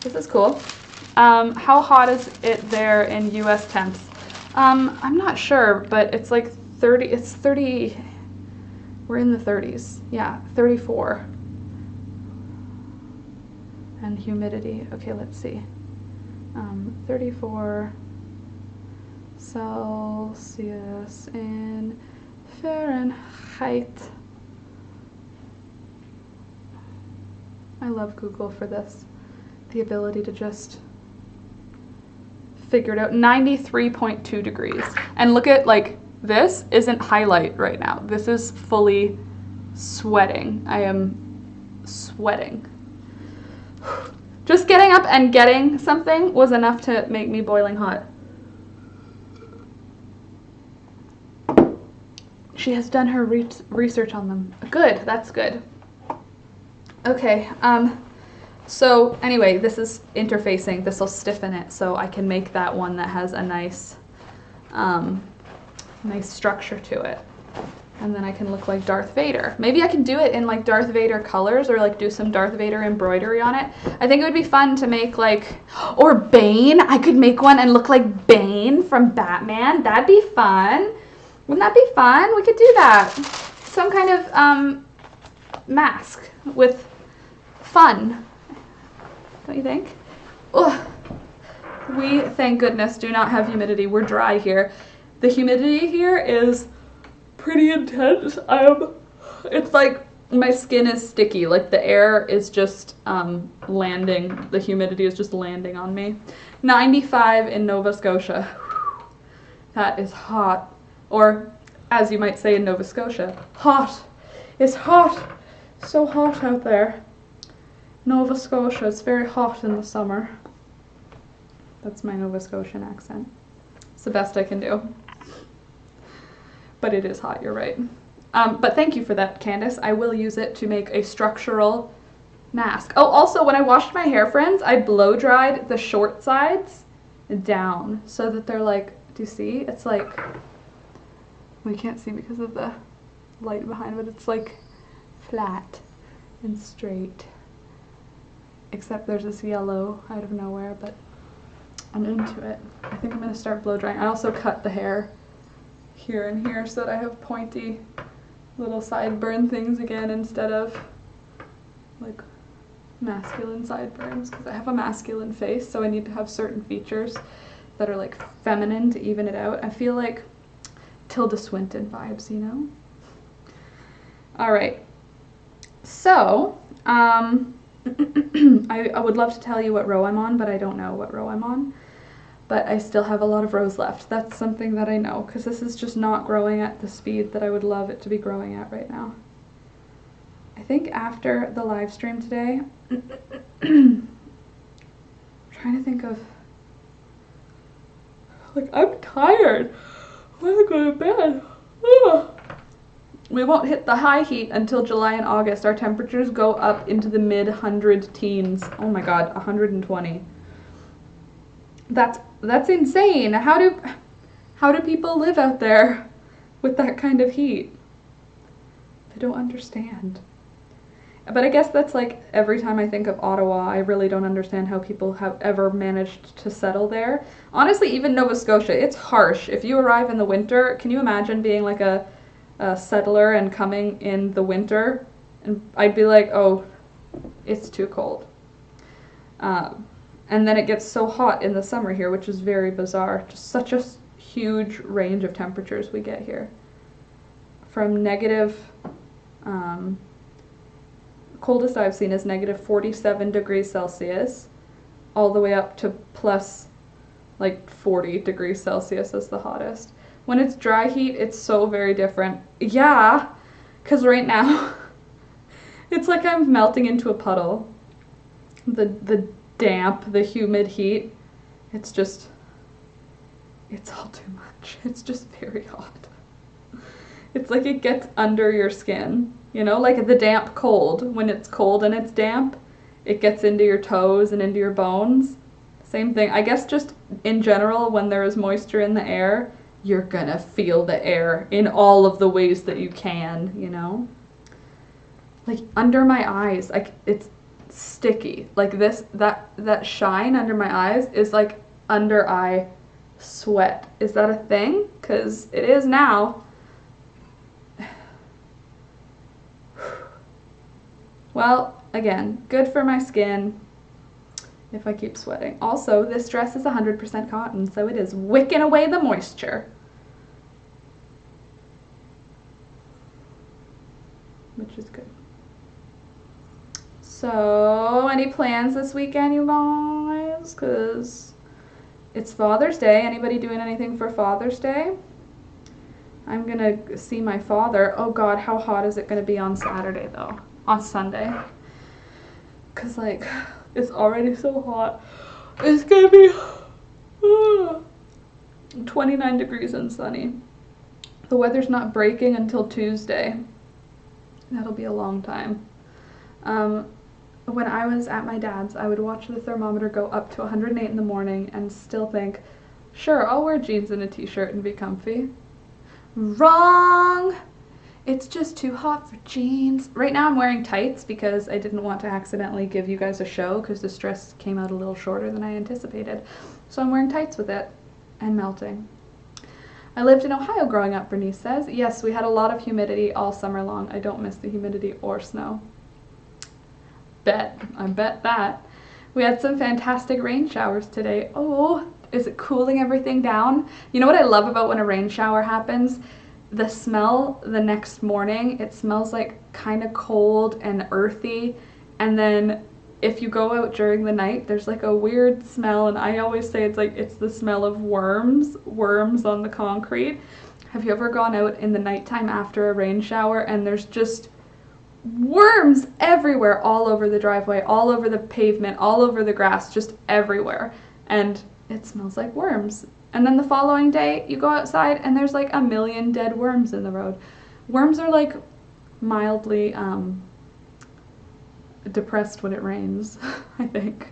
This is cool. How hot is it there in US temps? I'm not sure, but it's like 30, it's 30, we're in the 30s. Yeah, 34. And humidity, okay, let's see. 34 Celsius in Fahrenheit. I love Google for this. The ability to just figure it out. 93.2 degrees. And look at, like, this isn't highlight right now. This is fully sweating. I am sweating. Just getting up and getting something was enough to make me boiling hot. She has done her research on them. Good, that's good. Okay, so anyway, this is interfacing. This will stiffen it so I can make that one that has a nice, nice structure to it. And then I can look like Darth Vader. Maybe I can do it in like Darth Vader colors or like do some Darth Vader embroidery on it. I think it would be fun to make like, or Bane. I could make one and look like Bane from Batman. That'd be fun. Wouldn't that be fun? We could do that. Some kind of mask with fun. Don't you think? Ugh. We, thank goodness, do not have humidity. We're dry here. The humidity here is pretty intense. It's like my skin is sticky, like the air is just landing, the humidity is just landing on me. 95 in Nova Scotia. That is hot. Or, as you might say in Nova Scotia, hot. It's hot. So hot out there. Nova Scotia, it's very hot in the summer. That's my Nova Scotian accent. It's the best I can do. But it is hot, you're right. But thank you for that, Candace. I will use it to make a structural mask. Oh, also, when I washed my hair, friends, I blow dried the short sides down so that they're like, do you see? It's like, we can't see because of the light behind, but it's like flat and straight. Except there's this yellow out of nowhere, but I'm into it. I think I'm going to start blow drying. I also cut the hair here and here so that I have pointy little sideburn things again instead of like masculine sideburns, because I have a masculine face, so I need to have certain features that are like feminine to even it out. I feel like Tilda Swinton vibes, you know? Alright, so I would love to tell you what row I'm on, but I don't know what row I'm on. But I still have a lot of rows left. That's something that I know, because this is just not growing at the speed that I would love it to be growing at right now. I think after the live stream today, I'm trying to think of, like, I'm tired. I want to go to bed. Ugh. We won't hit the high heat until July and August. Our temperatures go up into the mid-100 teens. Oh my god, 120. That's insane. How do people live out there with that kind of heat? I don't understand. But I guess that's like every time I think of Ottawa, I really don't understand how people have ever managed to settle there. Honestly, even Nova Scotia, it's harsh. If you arrive in the winter, can you imagine being like a settler and coming in the winter? And I'd be like, oh, it's too cold. And then it gets so hot in the summer here, which is very bizarre. Just such a huge range of temperatures we get here. From negative, coldest I've seen is negative 47 degrees Celsius, all the way up to plus like 40 degrees Celsius as the hottest. When it's dry heat, it's so very different. Yeah, because right now, it's like I'm melting into a puddle. The damp, the humid heat, it's all too much. It's just very hot. It's like it gets under your skin, you know, like the damp cold. When it's cold and it's damp, it gets into your toes and into your bones. Same thing. I guess just in general, when there is moisture in the air, you're gonna feel the air in all of the ways that you can, you know? Like under my eyes, it's sticky. Like this, that shine under my eyes is like under eye sweat. Is that a thing? Because it is now. Well, again, good for my skin if I keep sweating. Also, this dress is 100% cotton, so it is wicking away the moisture. Which is good. So, any plans this weekend, you guys? Because it's Father's Day. Anybody doing anything for Father's Day? I'm gonna see my father. Oh God, how hot is it gonna be on Saturday though? On Sunday. Cause like, it's already so hot. It's gonna be 29 degrees and sunny. The weather's not breaking until Tuesday. That'll be a long time. When I was at my dad's, I would watch the thermometer go up to 108 in the morning and still think, sure, I'll wear jeans and a t-shirt and be comfy. Wrong! It's just too hot for jeans. Right now I'm wearing tights because I didn't want to accidentally give you guys a show because this dress came out a little shorter than I anticipated. So I'm wearing tights with it and melting. I lived in Ohio growing up, Bernice says. Yes, we had a lot of humidity all summer long. I don't miss the humidity or snow. I bet that. We had some fantastic rain showers today. Oh, is it cooling everything down? You know what I love about when a rain shower happens? The smell the next morning, it smells like kind of cold and earthy. And then if you go out during the night, there's like a weird smell, and I always say it's the smell of worms on the concrete. Have you ever gone out in the nighttime after a rain shower and there's just worms everywhere, all over the driveway, all over the pavement, all over the grass, just everywhere, and it smells like worms. And then the following day you go outside and there's like a million dead worms in the road. Worms are like mildly depressed when it rains. I think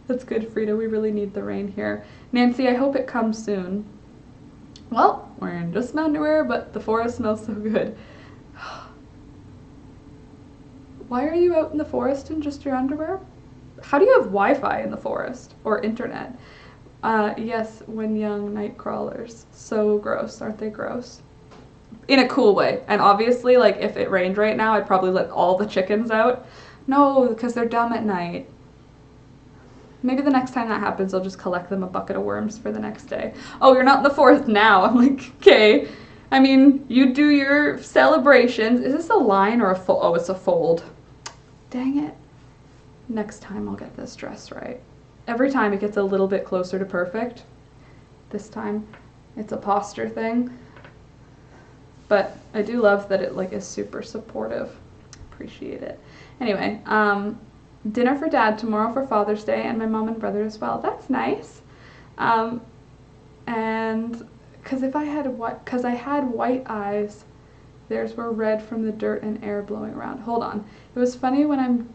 that's good, Frida. We really need the rain here. Nancy, I hope it comes soon. Well, we're in just my underwear, but the forest smells so good. Why are you out in the forest in just your underwear? How do you have Wi-Fi in the forest? Or internet? Yes, when young, night crawlers. So gross, aren't they gross? In a cool way. And obviously, like, if it rained right now, I'd probably let all the chickens out. No, because they're dumb at night. Maybe the next time that happens, I'll just collect them a bucket of worms for the next day. Oh, you're not in the forest now. I'm like, okay. I mean, you do your celebrations. Is this a line or a fold? Oh, it's a fold. Dang it. Next time I'll get this dress right. Every time it gets a little bit closer to perfect. This time it's a posture thing. But I do love that it like is super supportive. Appreciate it. Anyway, dinner for Dad tomorrow for Father's Day, and my mom and brother as well. That's nice. And because I had white eyes, theirs were red from the dirt and air blowing around. Hold on. It was funny when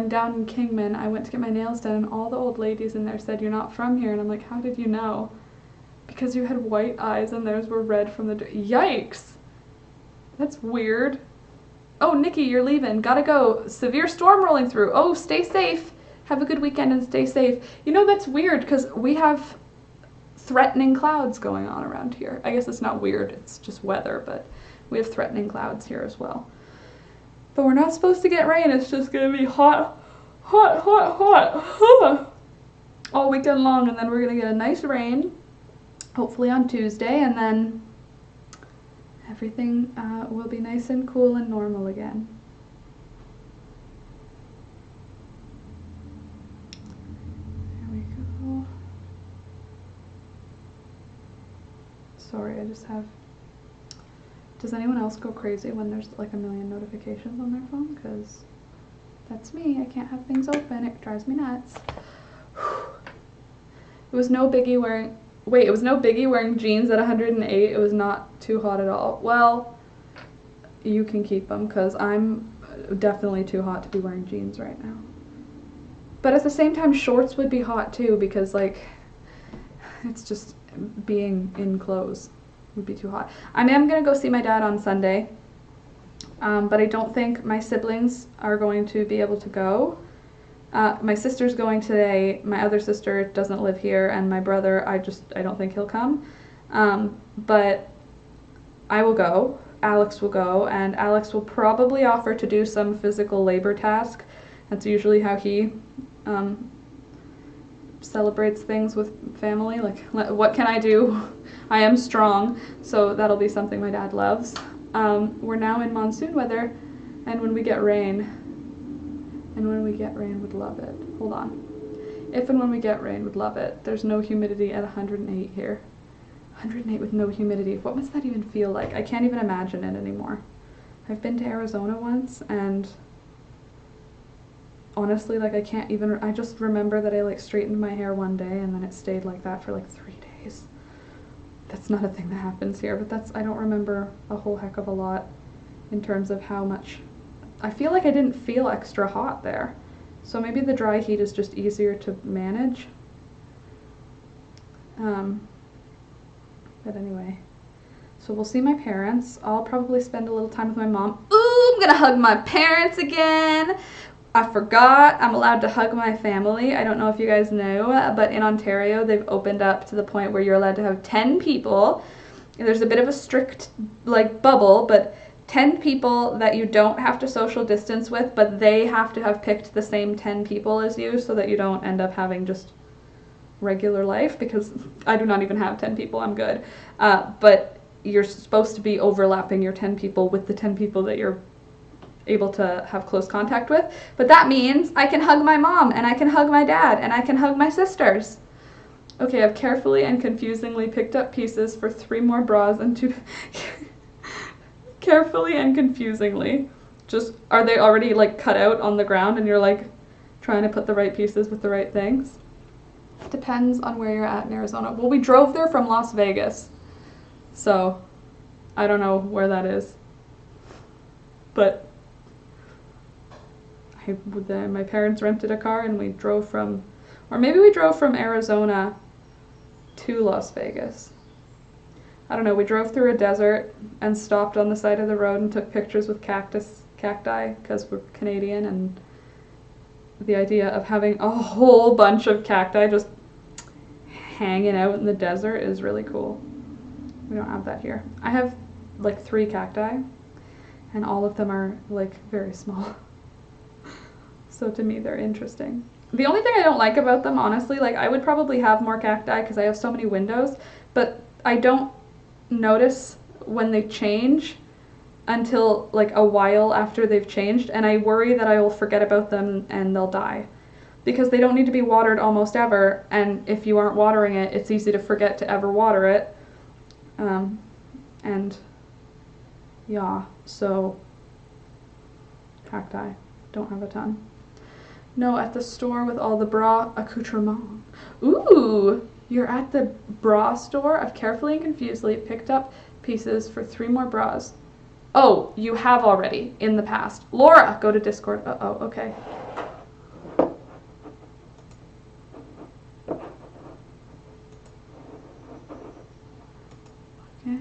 down in Kingman, I went to get my nails done, and all the old ladies in there said, "You're not from here." And I'm like, how did you know? Because you had white eyes and theirs were red from the dirt. Yikes. That's weird. Oh, Nikki, you're leaving. Gotta go. Severe storm rolling through. Oh, stay safe. Have a good weekend and stay safe. You know, that's weird because we have threatening clouds going on around here. I guess it's not weird. It's just weather, but we have threatening clouds here as well. But we're not supposed to get rain. It's just going to be hot, hot, hot, hot all weekend long. And then we're going to get a nice rain, hopefully on Tuesday. And then everything will be nice and cool and normal again. There we go. Sorry, I just have... Does anyone else go crazy when there's like a million notifications on their phone? Because that's me. I can't have things open. It drives me nuts. It was no biggie wearing... Wait, it was no biggie wearing jeans at 108. It was not too hot at all. Well, you can keep them because I'm definitely too hot to be wearing jeans right now. But at the same time, shorts would be hot too because like it's just being in clothes would be too hot. I am going to go see my dad on Sunday, but I don't think my siblings are going to be able to go My sister's going today. My other sister doesn't live here, and my brother, I don't think he'll come. But I will go. Alex will go, and Alex will probably offer to do some physical labor task. That's usually how he celebrates things with family. Like, what can I do? I am strong, so that'll be something my dad loves. We're now in monsoon weather, and when we get rain, would love it. Hold on. If and when we get rain, would love it. There's no humidity at 108 here. 108 with no humidity. What must that even feel like? I can't even imagine it anymore. I've been to Arizona once, and honestly, like, I just remember that I like straightened my hair one day and then it stayed like that for like 3 days. That's not a thing that happens here, but I don't remember a whole heck of a lot in terms of how much. I feel like I didn't feel extra hot there. So maybe the dry heat is just easier to manage. But anyway, so we'll see my parents. I'll probably spend a little time with my mom. Ooh, I'm gonna hug my parents again. I forgot I'm allowed to hug my family. I don't know if you guys know, but in Ontario they've opened up to the point where you're allowed to have 10 people. There's a bit of a strict like bubble, but 10 people that you don't have to social distance with, but they have to have picked the same 10 people as you so that you don't end up having just regular life, because I do not even have 10 people, I'm good. But you're supposed to be overlapping your 10 people with the 10 people that you're able to have close contact with. But that means I can hug my mom, and I can hug my dad, and I can hug my sisters. Okay, I've carefully and confusingly picked up pieces for 3 more bras and 2... Carefully and confusingly. Just, are they already like cut out on the ground and you're like trying to put the right pieces with the right things? Depends on where you're at in Arizona. Well, we drove there from Las Vegas, so I don't know where that is. But my parents rented a car and we drove from, or maybe we drove from Arizona to Las Vegas. I don't know, we drove through a desert and stopped on the side of the road and took pictures with cacti, because we're Canadian, and the idea of having a whole bunch of cacti just hanging out in the desert is really cool. We don't have that here. I have like 3 cacti, and all of them are like very small. So to me, they're interesting. The only thing I don't like about them, honestly, like I would probably have more cacti because I have so many windows, but I don't notice when they change until like a while after they've changed, and I worry that I will forget about them and they'll die, because they don't need to be watered almost ever, and if you aren't watering it, it's easy to forget to ever water it. And yeah, so cacti, don't have a ton. No, at the store with all the bra accoutrements. Ooh, you're at the bra store. I've carefully and confusedly picked up pieces for 3 more bras. Oh, you have already in the past. Laura, go to Discord. Uh-oh, okay. Okay.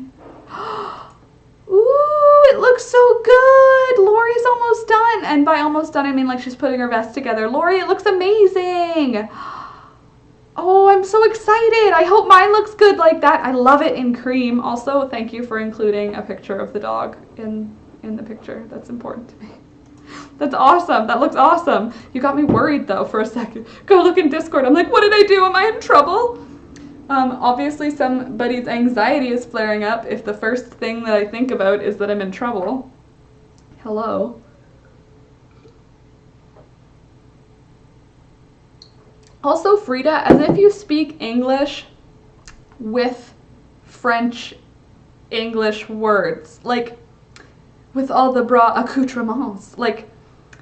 Ooh, it looks so good. Lori's almost done. And by almost done, I mean like she's putting her vest together. Lori, it looks amazing. Oh, I'm so excited. I hope mine looks good like that. I love it in cream. Also, thank you for including a picture of the dog in the picture. That's important to me. That's awesome. That looks awesome. You got me worried though for a second. Go look in Discord. I'm like, what did I do? Am I in trouble? Obviously somebody's anxiety is flaring up if the first thing that I think about is that I'm in trouble. Hello. Also, Frida, as if you speak English with French English words, like with all the bras accoutrements, like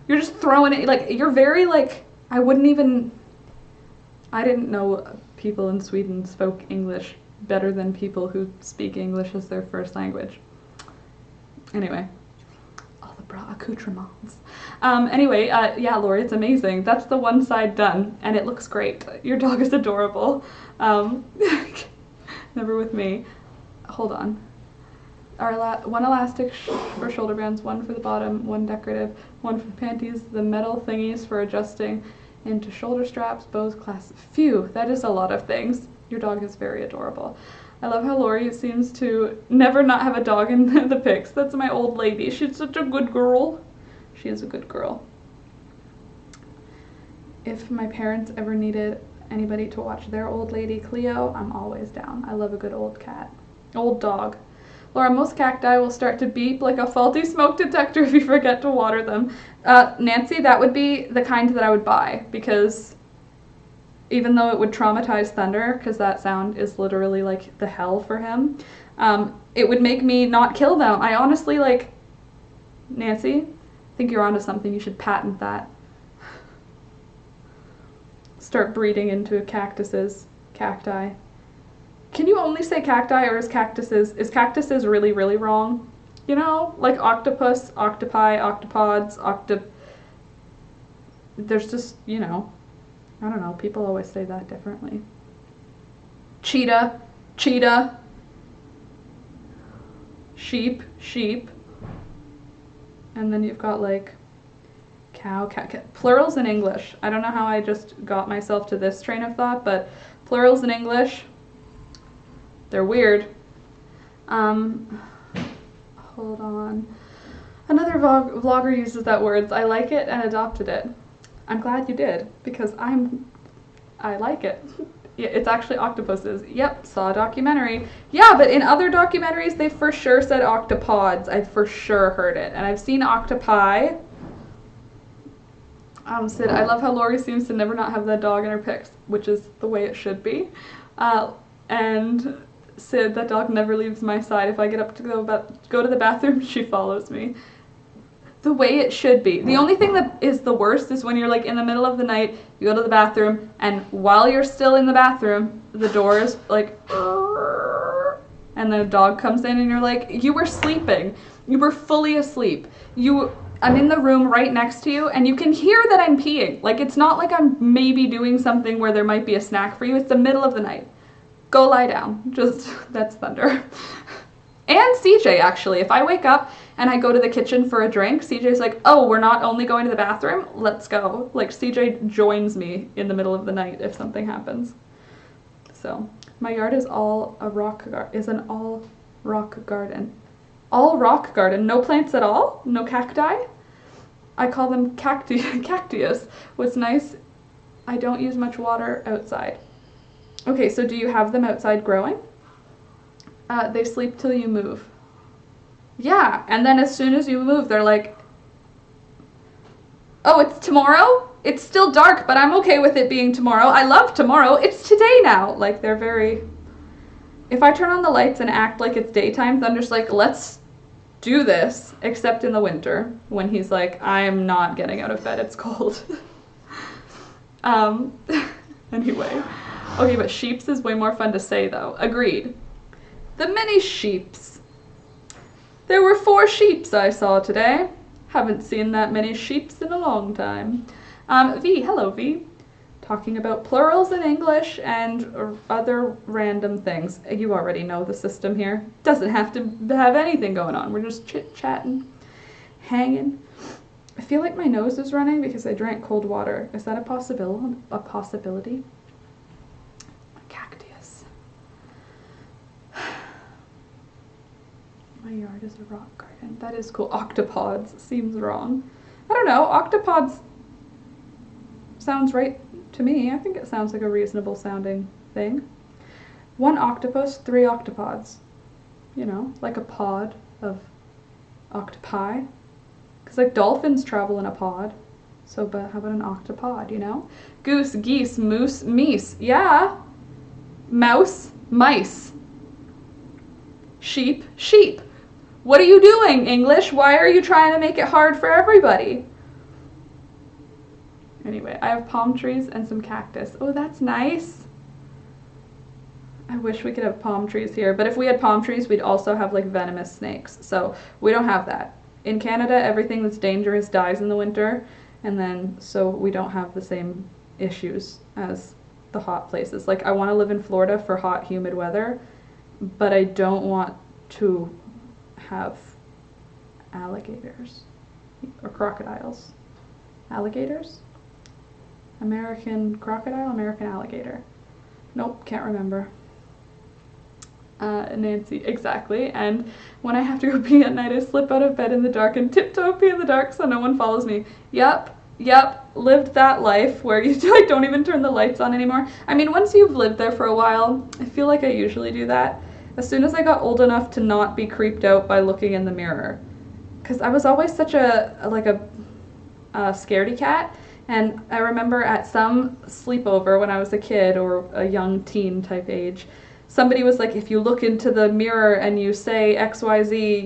you're just throwing it, like you're very like, I didn't know people in Sweden spoke English better than people who speak English as their first language. Anyway, all the bra accoutrements. Anyway, yeah, Lori, it's amazing. That's the one side done, and it looks great. Your dog is adorable. Never with me. Hold on. One elastic for shoulder bands, one for the bottom, one decorative, one for the panties, the metal thingies for adjusting into shoulder straps, bows, clasps. Phew, that is a lot of things. Your dog is very adorable. I love how Lori seems to never not have a dog in the pics. That's my old lady. She's such a good girl. She is a good girl. If my parents ever needed anybody to watch their old lady Cleo, I'm always down. I love a good old cat. Old dog. Laura, most cacti will start to beep like a faulty smoke detector if you forget to water them. Nancy, that would be the kind that I would buy, because even though it would traumatize Thunder, because that sound is literally like the hell for him, it would make me not kill them. I honestly, like, Nancy, I think you're onto something. You should patent that. Start breeding into cactuses, cacti. Can you only say cacti, or is cactuses really, really wrong? You know, like octopus, octopi, octopods, there's just, you know, I don't know, people always say that differently. Cheetah, cheetah. Sheep, sheep. And then you've got like cow, cat. Plurals in English. I don't know how I just got myself to this train of thought, but plurals in English, they're weird. Hold on. Another vlogger uses that word. I like it and adopted it. I'm glad you did, because I like it. Yeah, it's actually octopuses. Yep, saw a documentary. Yeah, but in other documentaries, they for sure said octopods. I for sure heard it. And I've seen octopi. Sid, I love how Lori seems to never not have that dog in her pics, which is the way it should be. And Sid, that dog never leaves my side. If I get up to go to the bathroom, she follows me. The way it should be. The only thing that is the worst is when you're like in the middle of the night, you go to the bathroom, and while you're still in the bathroom, the door is like, and then a dog comes in and you're like, you were sleeping. You were fully asleep. I'm in the room right next to you, and you can hear that I'm peeing. Like, it's not like I'm maybe doing something where there might be a snack for you. It's the middle of the night. Go lie down. That's Thunder. And CJ, actually. If I wake up and I go to the kitchen for a drink, CJ's like, oh, we're not only going to the bathroom? Let's go. Like, CJ joins me in the middle of the night if something happens. So, my yard is an all rock garden. All rock garden. No plants at all? No cacti? I call them cactus. What's nice, I don't use much water outside. Okay, so do you have them outside growing? They sleep till you move. Yeah, and then as soon as you move, they're like, oh, it's tomorrow? It's still dark, but I'm okay with it being tomorrow. I love tomorrow. It's today now. Like, they're very... If I turn on the lights and act like it's daytime, Thunder's like, let's do this, except in the winter, when he's like, I'm not getting out of bed, it's cold. Anyway. Okay, but sheeps is way more fun to say, though. Agreed. The mini sheeps. There were 4 sheeps I saw today. Haven't seen that many sheeps in a long time. V, hello V. Talking about plurals in English and other random things. You already know the system here. Doesn't have to have anything going on. We're just chit-chatting, hanging. I feel like my nose is running because I drank cold water. Is that a possibility? My yard is a rock garden. That is cool. Octopods seems wrong. I don't know. Octopods sounds right to me. I think it sounds like a reasonable sounding thing. 1 octopus, 3 octopods. You know, like a pod of octopi. Because like dolphins travel in a pod. So, but how about an octopod, you know? Goose, geese, moose, meese. Yeah. Mouse, mice. Sheep, sheep. What are you doing, English? Why are you trying to make it hard for everybody? Anyway, I have palm trees and some cactus. Oh, that's nice. I wish we could have palm trees here, but if we had palm trees, we'd also have like venomous snakes. So we don't have that. In Canada, everything that's dangerous dies in the winter, and then so we don't have the same issues as the hot places. Like, I want to live in Florida for hot, humid weather, but I don't want to have alligators or crocodiles. Alligators? American crocodile, American alligator. Nope, can't remember. Nancy, exactly. And when I have to go pee at night, I slip out of bed in the dark and tiptoe pee in the dark so no one follows me. Yep, lived that life where you like don't even turn the lights on anymore. I mean, once you've lived there for a while, I feel like I usually do that. As soon as I got old enough to not be creeped out by looking in the mirror. Because I was always such a scaredy cat. And I remember at some sleepover when I was a kid or a young teen type age, somebody was like, if you look into the mirror and you say XYZ,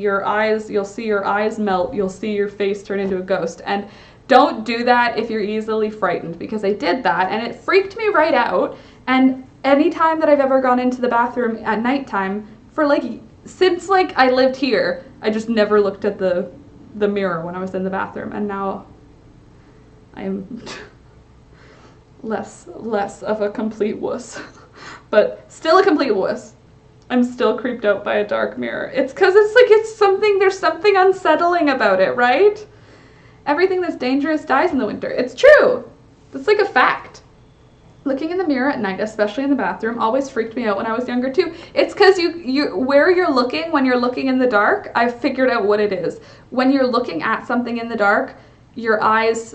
you'll see your eyes melt, you'll see your face turn into a ghost. And don't do that if you're easily frightened, because I did that and it freaked me right out. And any time that I've ever gone into the bathroom at nighttime, since I lived here, I just never looked at the mirror when I was in the bathroom. And now I am less of a complete wuss. But still a complete wuss. I'm still creeped out by a dark mirror. It's because there's something unsettling about it, right? Everything that's dangerous dies in the winter. It's true. That's like a fact. Looking in the mirror at night, especially in the bathroom, always freaked me out when I was younger too. It's because where you're looking when you're looking in the dark, I've figured out what it is. When you're looking at something in the dark, your eyes,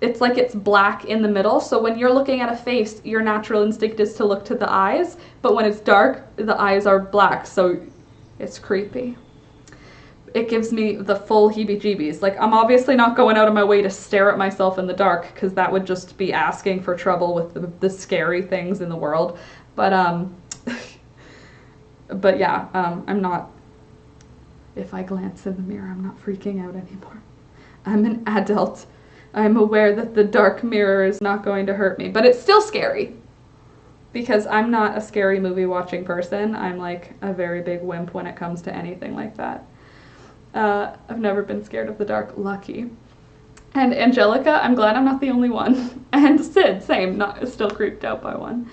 it's like it's black in the middle. So when you're looking at a face, your natural instinct is to look to the eyes. But when it's dark, the eyes are black. So it's creepy. It gives me the full heebie-jeebies. Like, I'm obviously not going out of my way to stare at myself in the dark, because that would just be asking for trouble with the scary things in the world. But yeah, I'm not, if I glance in the mirror, I'm not freaking out anymore. I'm an adult. I'm aware that the dark mirror is not going to hurt me, but it's still scary. Because I'm not a scary movie watching person. I'm like a very big wimp when it comes to anything like that. I've never been scared of the dark, lucky. And Angelica, I'm glad I'm not the only one. And Sid, same, still creeped out by one.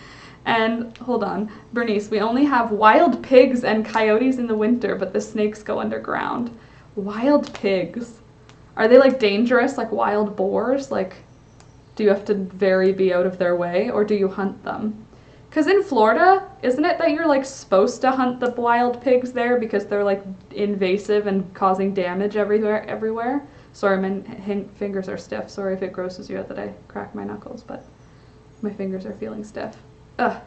And hold on, Bernice, we only have wild pigs and coyotes in the winter, but the snakes go underground. Wild pigs. Are they like dangerous, like wild boars? Like, do you have to be out of their way, or do you hunt them? Because in Florida, isn't it that you're like supposed to hunt the wild pigs there because they're like invasive and causing damage everywhere? Sorry, my fingers are stiff. Sorry if it grosses you out that I crack my knuckles, but my fingers are feeling stiff. Ugh.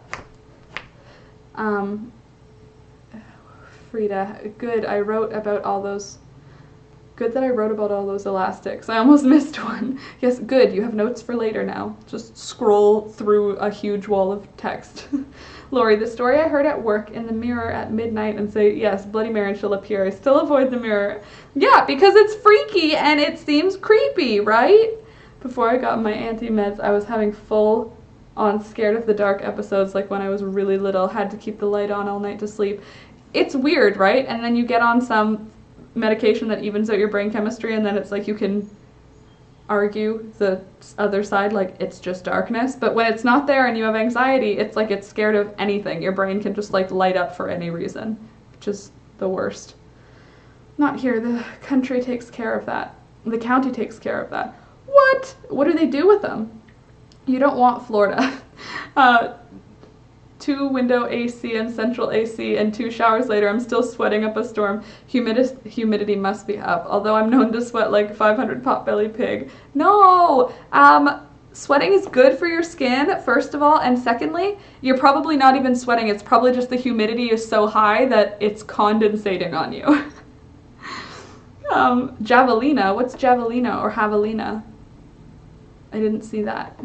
Frida, good. I wrote about all those. Good that I wrote about all those elastics. I almost missed one. Yes, good. You have notes for later now. Just scroll through a huge wall of text. Lori, the story I heard at work in the mirror at midnight and say, yes, Bloody Mary shall appear. I still avoid the mirror. Yeah, because it's freaky and it seems creepy, right? Before I got my anti-meds, I was having full on scared of the dark episodes, like when I was really little, had to keep the light on all night to sleep. It's weird, right? And then you get on some medication that evens out your brain chemistry, and then it's like you can argue the other side like it's just darkness. But when it's not there and you have anxiety, it's like it's scared of anything. Your brain can just like light up for any reason, which is the worst. Not here. The country takes care of that. The county takes care of that. What do they do with them? You don't want Florida. 2 window AC and central AC, and 2 showers later, I'm still sweating up a storm. Humidity must be up, although I'm known to sweat like 500 potbelly pig. No! Sweating is good for your skin, first of all, and secondly, you're probably not even sweating. It's probably just the humidity is so high that it's condensating on you. Javelina. What's javelina or javelina? I didn't see that.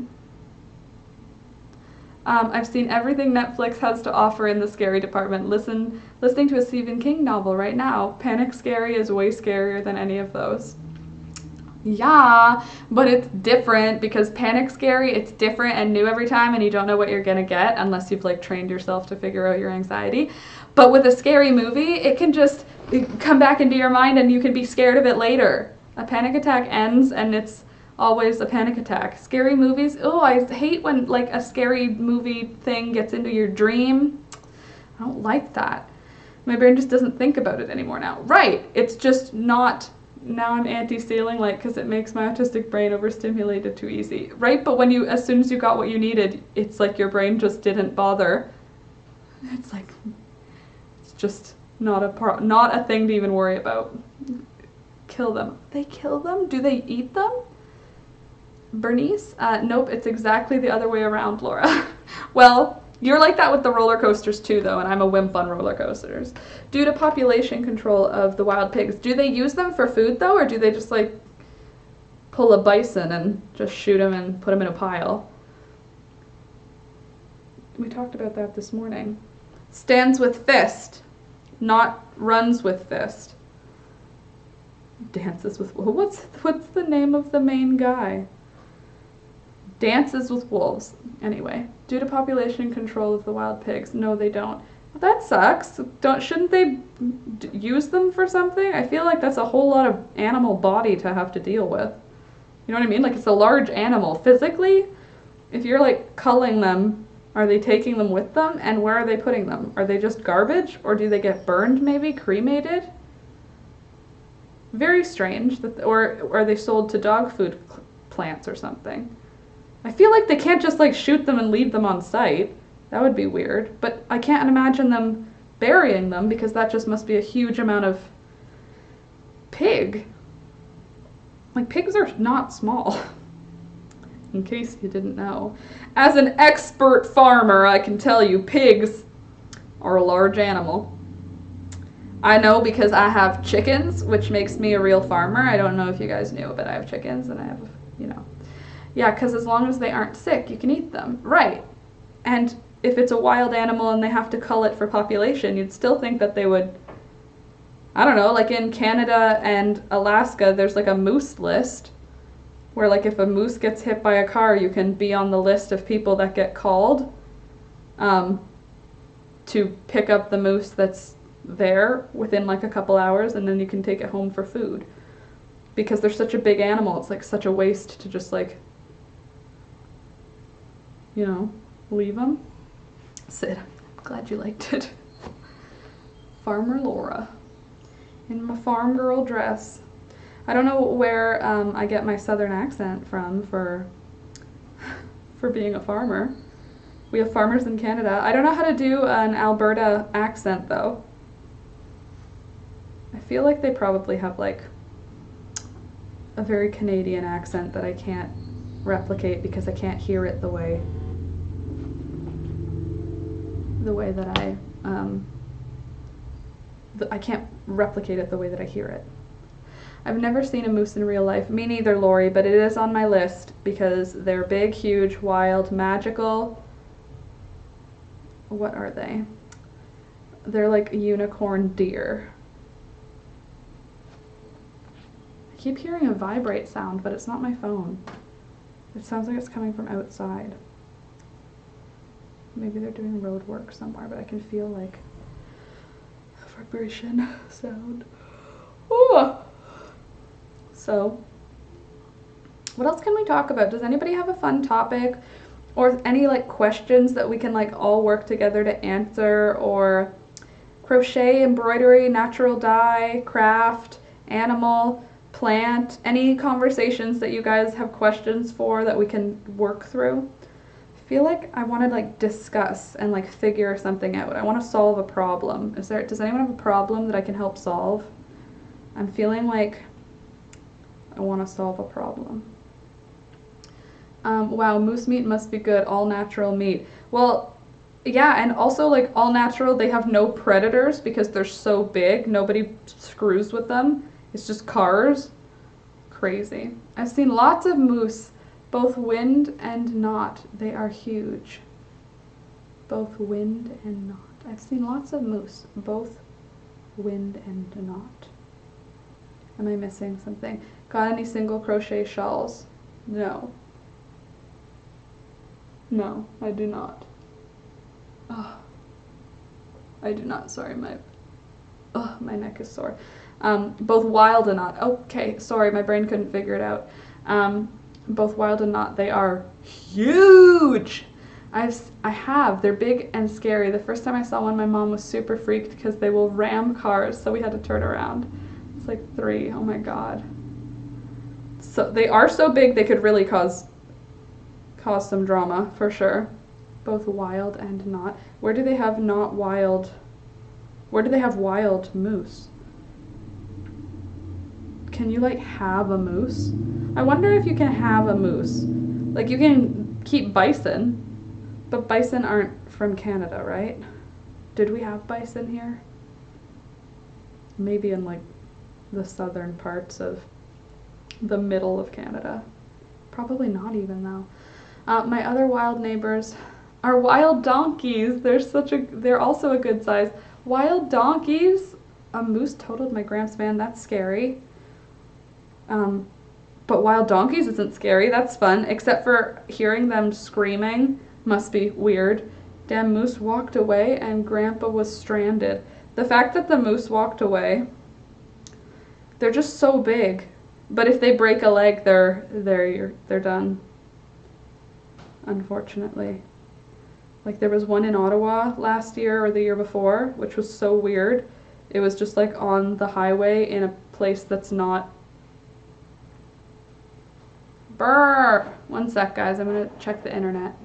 I've seen everything Netflix has to offer in the scary department. Listening to a Stephen King novel right now. Panic Scary is way scarier than any of those. Yeah, but it's different because Panic Scary, it's different and new every time, and you don't know what you're gonna get unless you've like trained yourself to figure out your anxiety. But with a scary movie, it can just come back into your mind and you can be scared of it later. A panic attack ends and it's always a panic attack. Scary movies, oh, I hate when like a scary movie thing gets into your dream. I don't like that. My brain just doesn't think about it anymore now. Right, it's just not now I'm anti-ceiling light because it makes my autistic brain overstimulated too easy. Right? But when as soon as you got what you needed, it's like your brain just didn't bother. It's like, it's just not a thing to even worry about. Kill them. They kill them? Do they eat them? Bernice? Nope, it's exactly the other way around, Laura. Well, you're like that with the roller coasters too, though, and I'm a wimp on roller coasters. Due to population control of the wild pigs, do they use them for food, though, or do they just, like, pull a bison and just shoot him and put him in a pile? We talked about that this morning. Stands with fist, not runs with fist. Dances with wolves. What's the name of the main guy? Dances with wolves. Anyway, due to population control of the wild pigs. No, they don't. Well, that sucks. Shouldn't they use them for something? I feel like that's a whole lot of animal body to have to deal with. You know what I mean? Like, it's a large animal. Physically, if you're, like, culling them, are they taking them with them? And where are they putting them? Are they just garbage? Or do they get burned, maybe? Cremated? Very strange. Or are they sold to dog food plants or something? I feel like they can't just, like, shoot them and leave them on site. That would be weird. But I can't imagine them burying them because that just must be a huge amount of pig. Like, pigs are not small. In case you didn't know. As an expert farmer, I can tell you pigs are a large animal. I know because I have chickens, which makes me a real farmer. I don't know if you guys knew, but I have chickens and I have, you know. Yeah, because as long as they aren't sick, you can eat them. Right. And if it's a wild animal and they have to cull it for population, you'd still think that they would, I don't know, like in Canada and Alaska, there's like a moose list where, like, if a moose gets hit by a car, you can be on the list of people that get called to pick up the moose that's there within like a couple hours, and then you can take it home for food. Because they're such a big animal, it's like such a waste to just, like, you know, leave them. Sid, I'm glad you liked it. Farmer Laura in my farm girl dress. I don't know where I get my southern accent from for being a farmer. We have farmers in Canada. I don't know how to do an Alberta accent, though. I feel like they probably have, like, a very Canadian accent that I can't replicate because I can't hear it the way that I can't replicate it the way that I hear it. I've never seen a moose in real life. Me neither, Lori, but it is on my list because they're big, huge, wild, magical. What are they? They're like a unicorn deer. I keep hearing a vibrate sound, but it's not my phone. It sounds like it's coming from outside. Maybe they're doing road work somewhere, but I can feel like a vibration sound. Ooh. So, what else can we talk about? Does anybody have a fun topic or any, like, questions that we can, like, all work together to answer? Or crochet, embroidery, natural dye, craft, animal, plant, any conversations that you guys have questions for that we can work through? I feel like I want to, like, discuss and, like, figure something out. I want to solve a problem. Does anyone have a problem that I can help solve? I'm feeling like I want to solve a problem. Wow, moose meat must be good, all natural meat. Well, yeah, and also, like, all natural, they have no predators because they're so big. Nobody screws with them. It's just cars. Crazy. I've seen lots of moose, both wind and not. They are huge. Both wind and not. I've seen lots of moose, both wind and not. Am I missing something? Got any single crochet shawls? No. No, I do not. Oh, I do not. Sorry, my neck is sore. Both wild and not. Okay, sorry, my brain couldn't figure it out. Both wild and not. They are huge. I have. They're big and scary. The first time I saw one, my mom was super freaked because they will ram cars, so we had to turn around. It's like 3. Oh my god. So they are so big they could really cause some drama for sure. Both wild and not. Where do they have not wild? Where do they have wild moose? Can you like have a moose? I wonder if you can have a moose. Like you can keep bison, but bison aren't from Canada, right? Did we have bison here? Maybe in like the southern parts of the middle of Canada. Probably not even though. My other wild neighbors are wild donkeys. They're also a good size. Wild donkeys. A moose totaled my gramps, man. That's scary. But wild donkeys isn't scary. That's fun, except for hearing them screaming must be weird. Damn moose walked away and Grandpa was stranded. The fact that the moose walked away, they're just so big. But if they break a leg, they're done. Unfortunately. Like there was one in Ottawa last year or the year before, which was so weird. It was just like on the highway in a place that's not. Brr! One sec, guys. I'm gonna check the internet.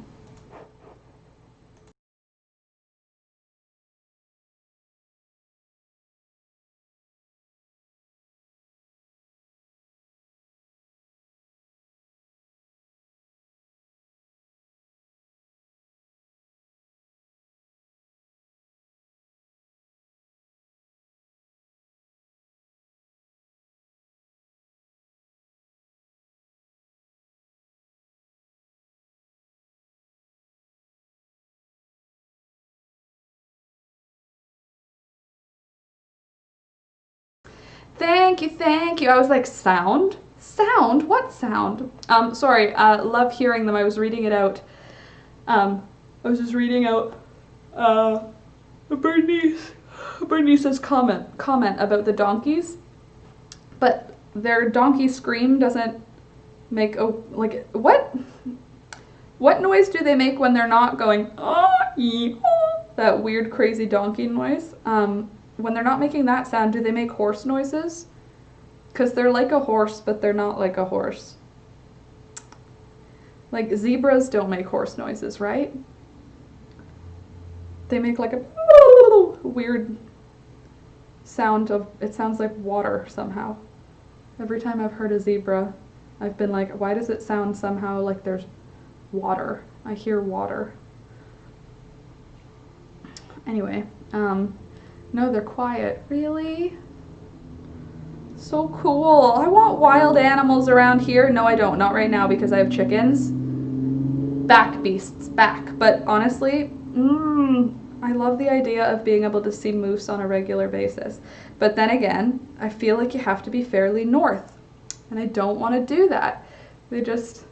Thank you. I was like, sound? Sound? What sound? Sorry, love hearing them. I was reading it out. I was just reading out Bernice's comment about the donkeys. But their donkey scream doesn't make like what noise do they make when they're not going that weird crazy donkey noise? When they're not making that sound, do they make horse noises? Because they're like a horse, but they're not like a horse. Like zebras don't make horse noises, right? They make like a weird sound of, it sounds like water somehow. Every time I've heard a zebra, I've been like, why does it sound somehow like there's water? I hear water. Anyway, no, they're quiet. Really? So cool. I want wild animals around here. No, I don't. Not right now because I have chickens. Back, beasts, back. But honestly, I love the idea of being able to see moose on a regular basis. But then again, I feel like you have to be fairly north. And I don't want to do that. They just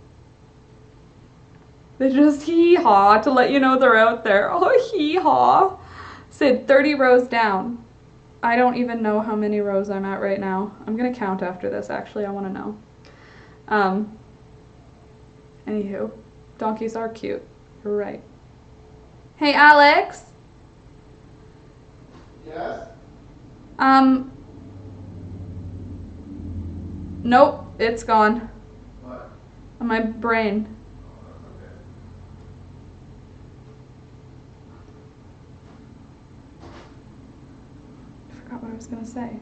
hee-haw to let you know they're out there. Oh, hee-haw. Sid, 30 rows down. I don't even know how many rows I'm at right now. I'm going to count after this, actually. I want to know. Anywho, donkeys are cute. You're right. Hey, Alex. Yes? Nope, it's gone. What? On my brain. Forgot what I was gonna say.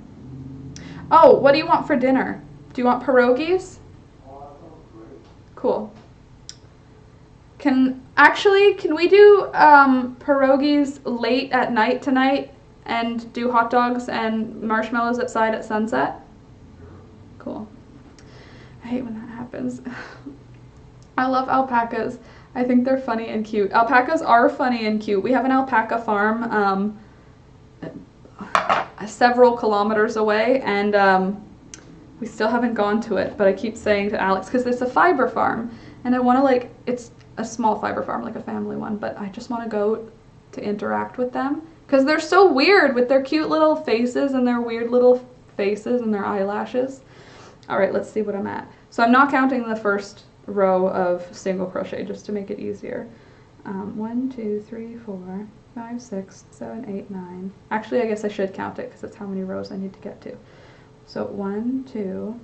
Oh, what do you want for dinner? Do you want pierogies? Oh, that sounds great. Cool. Can we do pierogies late at night tonight and do hot dogs and marshmallows outside at sunset? Cool. I hate when that happens. I love alpacas. I think they're funny and cute. Alpacas are funny and cute. We have an alpaca farm several kilometers away, and we still haven't gone to it, but I keep saying to Alex, because it's a fiber farm, and I want to, like, it's a small fiber farm, like a family one, but I just want to go to interact with them, because they're so weird with their cute little faces and their weird little faces and their eyelashes. All right, let's see what I'm at. So I'm not counting the first row of single crochet just to make it easier. 1, 2, 3, 4, 5, 6, 7, 8, 9. Actually, I guess I should count it because that's how many rows I need to get to. So 1, 2,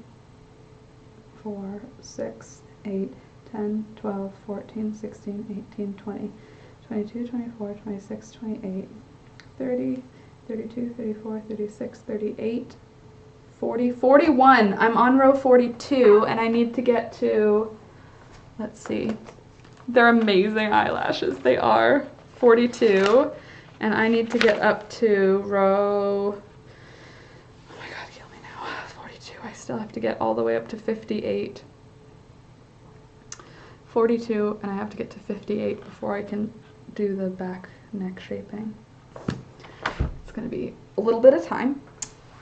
4, 6, 8, 10, 12, 14, 16, 18, 20, 22, 24, 26, 28, 30, 32, 34, 36, 38, 40, 41. I'm on row 42 and I need to get to, let's see, they're amazing eyelashes. They are 42 and I need to get up to row, oh my god, kill me now, 42. I still have to get all the way up to 58. 42 and I have to get to 58 before I can do the back neck shaping. It's going to be a little bit of time.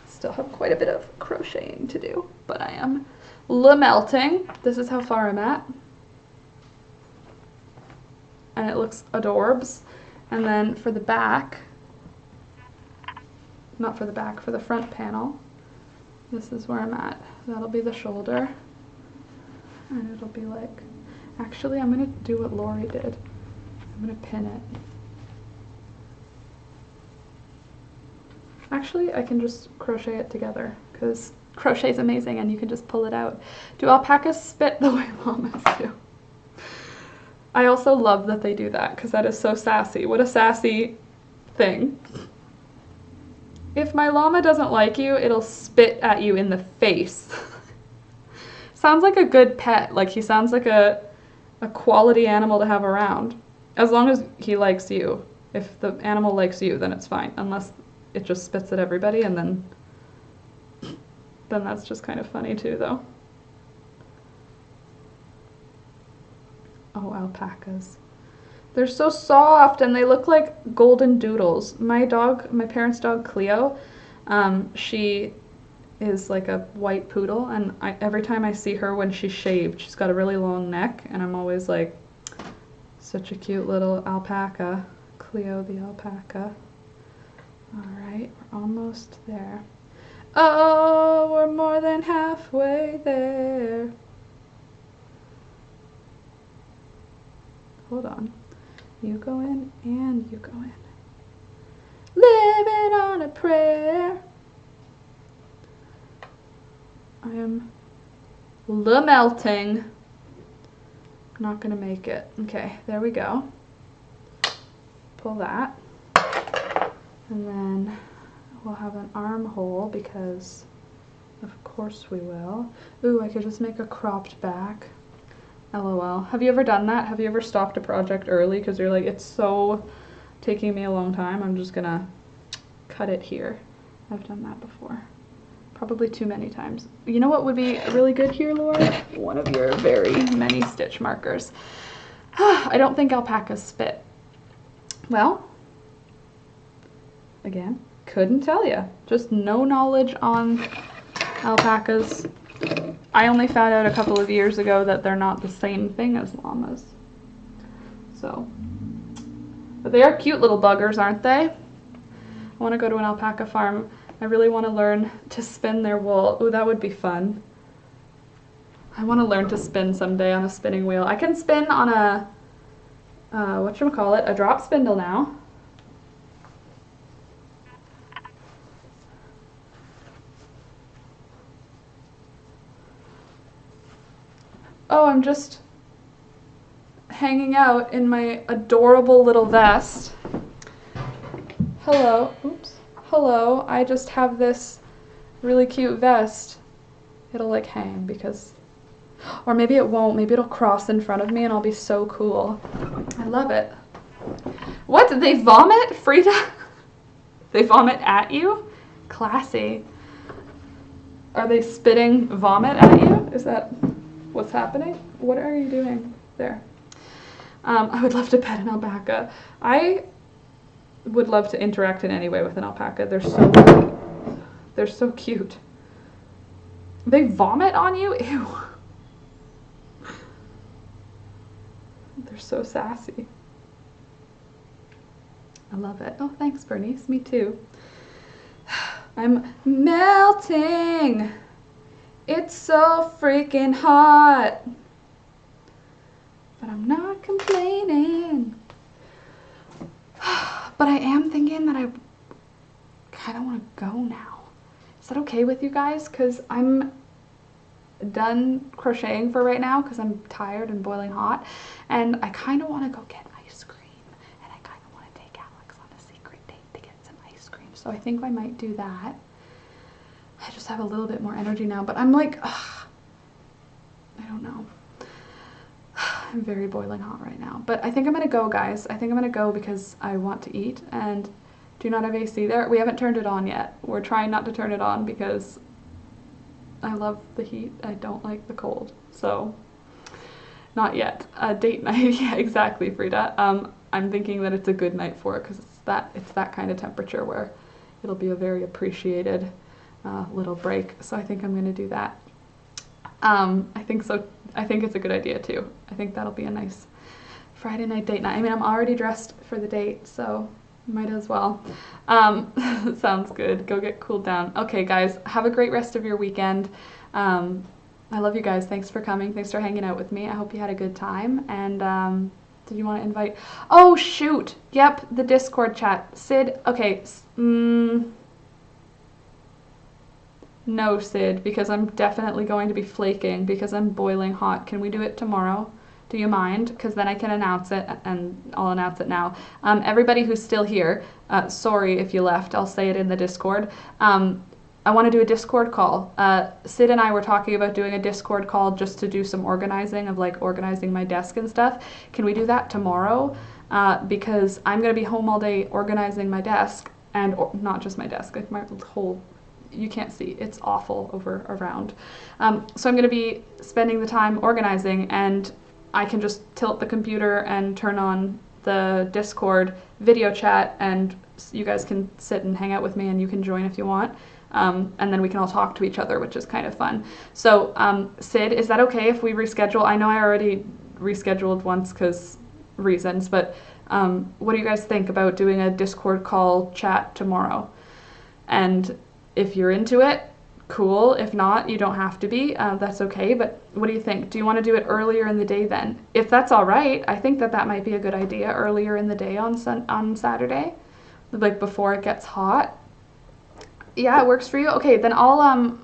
Still have quite a bit of crocheting to do, but I am melting. This is how far I'm at. And it looks adorbs. And then for the back, not for the back, for the front panel, this is where I'm at. That'll be the shoulder. And it'll be like, actually I'm going to do what Lori did. I'm going to pin it. Actually, I can just crochet it together because crochet is amazing and you can just pull it out. Do alpacas spit the way llamas do? I also love that they do that because that is so sassy. What a sassy thing. If my llama doesn't like you, it'll spit at you in the face. Sounds like a good pet. Like he sounds like a quality animal to have around. As long as he likes you. If the animal likes you, then it's fine. Unless it just spits at everybody and then that's just kind of funny too though. Oh, alpacas. They're so soft and they look like golden doodles. My parents' dog Cleo, she is like a white poodle and every time I see her when she's shaved, she's got a really long neck and I'm always like, such a cute little alpaca. Cleo the alpaca. Alright, we're almost there. Oh, we're more than halfway there. Hold on. You go in and you go in. Living on a prayer. I am melting. Not gonna make it. Okay, there we go. Pull that. And then we'll have an armhole because of course we will. Ooh, I could just make a cropped back. LOL. Have you ever done that? Have you ever stopped a project early because you're like, it's so taking me a long time, I'm just gonna cut it here. I've done that before. Probably too many times. You know what would be really good here, Laura? One of your very many stitch markers. I don't think alpacas spit. Well, again, couldn't tell you. Just no knowledge on alpacas. I only found out a couple of years ago that they're not the same thing as llamas. So, but they are cute little buggers, aren't they? I want to go to an alpaca farm. I really want to learn to spin their wool. Ooh, that would be fun. I want to learn to spin someday on a spinning wheel. I can spin on a, whatchamacallit, a drop spindle now. Oh, I'm just hanging out in my adorable little vest. Hello, oops. Hello, I just have this really cute vest. It'll like hang because, or maybe it won't, maybe it'll cross in front of me and I'll be so cool. I love it. What, did they vomit, Frida? They vomit at you? Classy. Are they spitting vomit at you? Is that what's happening? What are you doing there? I would love to pet an alpaca. I would love to interact in any way with an alpaca. They're so cute. They vomit on you? Ew. They're so sassy. I love it. Oh, thanks, Bernice. Me too. I'm melting. It's so freaking hot. But I'm not complaining. But I am thinking that I kind of want to go now. It's that okay with you guys? Because I'm done crocheting for right now because I'm tired and boiling hot, and I kind of want to go get ice cream, and I kind of want to take Alex on a secret date to get some ice cream. So I think I might do that. I just have a little bit more energy now, but I'm like, ugh, I don't know. I'm very boiling hot right now, but I think I'm gonna go, guys. I think I'm gonna go because I want to eat, and do you not have AC there? We haven't turned it on yet. We're trying not to turn it on because I love the heat. I don't like the cold, so not yet. Date night, yeah, exactly, Frida. I'm thinking that it's a good night for it because it's that kind of temperature where it'll be a very appreciated little break. So I think I'm gonna do that. I think so. I think it's a good idea too. I think that'll be a nice Friday night date night. I mean, I'm already dressed for the date, so might as well. Sounds good. Go get cooled down. Okay, guys, have a great rest of your weekend. I love you guys. Thanks for coming. Thanks for hanging out with me. I hope you had a good time. And did you want to invite? Oh, shoot. Yep, the Discord chat. Sid, okay. No, Sid, because I'm definitely going to be flaking because I'm boiling hot. Can we do it tomorrow? Do you mind? Because then I can announce it, and I'll announce it now. Everybody who's still here, sorry if you left, I'll say it in the Discord. I want to do a Discord call. Sid and I were talking about doing a Discord call just to do some organizing of like organizing my desk and stuff. Can we do that tomorrow? Because I'm going to be home all day organizing my desk, and not just my desk, like my whole, you can't see, it's awful around. So I'm going to be spending the time organizing, and I can just tilt the computer and turn on the Discord video chat, and you guys can sit and hang out with me, and you can join if you want. And then we can all talk to each other, which is kind of fun. So Sid, is that okay if we reschedule? I know I already rescheduled once because reasons, but what do you guys think about doing a Discord call chat tomorrow? And if you're into it, cool. If not, you don't have to be. That's okay. But what do you think? Do you want to do it earlier in the day then? If that's all right, I think that might be a good idea. Earlier in the day on Saturday, like before it gets hot. Yeah, it works for you. Okay, then I'm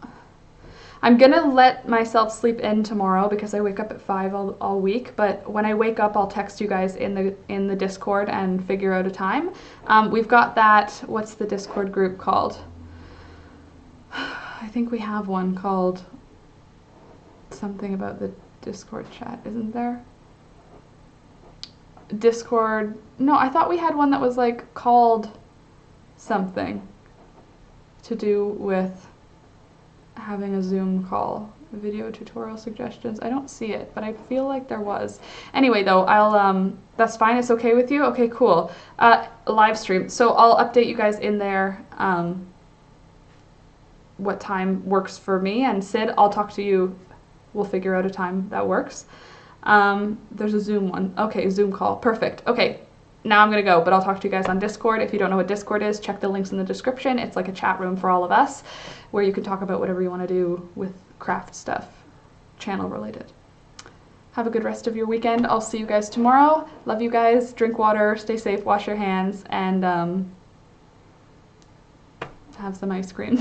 gonna let myself sleep in tomorrow because I wake up at 5 all week. But when I wake up, I'll text you guys in the Discord and figure out a time. We've got that. What's the Discord group called? I think we have one called something about the Discord chat, isn't there? Discord, no, I thought we had one that was like called something to do with having a Zoom call, video tutorial suggestions. I don't see it, but I feel like there was. Anyway though, I'll, that's fine, it's okay with you? Okay, cool. Live stream, so I'll update you guys in there, what time works for me, and Sid, I'll talk to you. We'll figure out a time that works. There's a Zoom one. Okay, Zoom call. Perfect. Okay, now I'm gonna go, but I'll talk to you guys on Discord. If you don't know what Discord is, check the links in the description. It's like a chat room for all of us where you can talk about whatever you want to do with craft stuff, channel related. Have a good rest of your weekend. I'll see you guys tomorrow. Love you guys. Drink water, stay safe, wash your hands, and have some ice cream.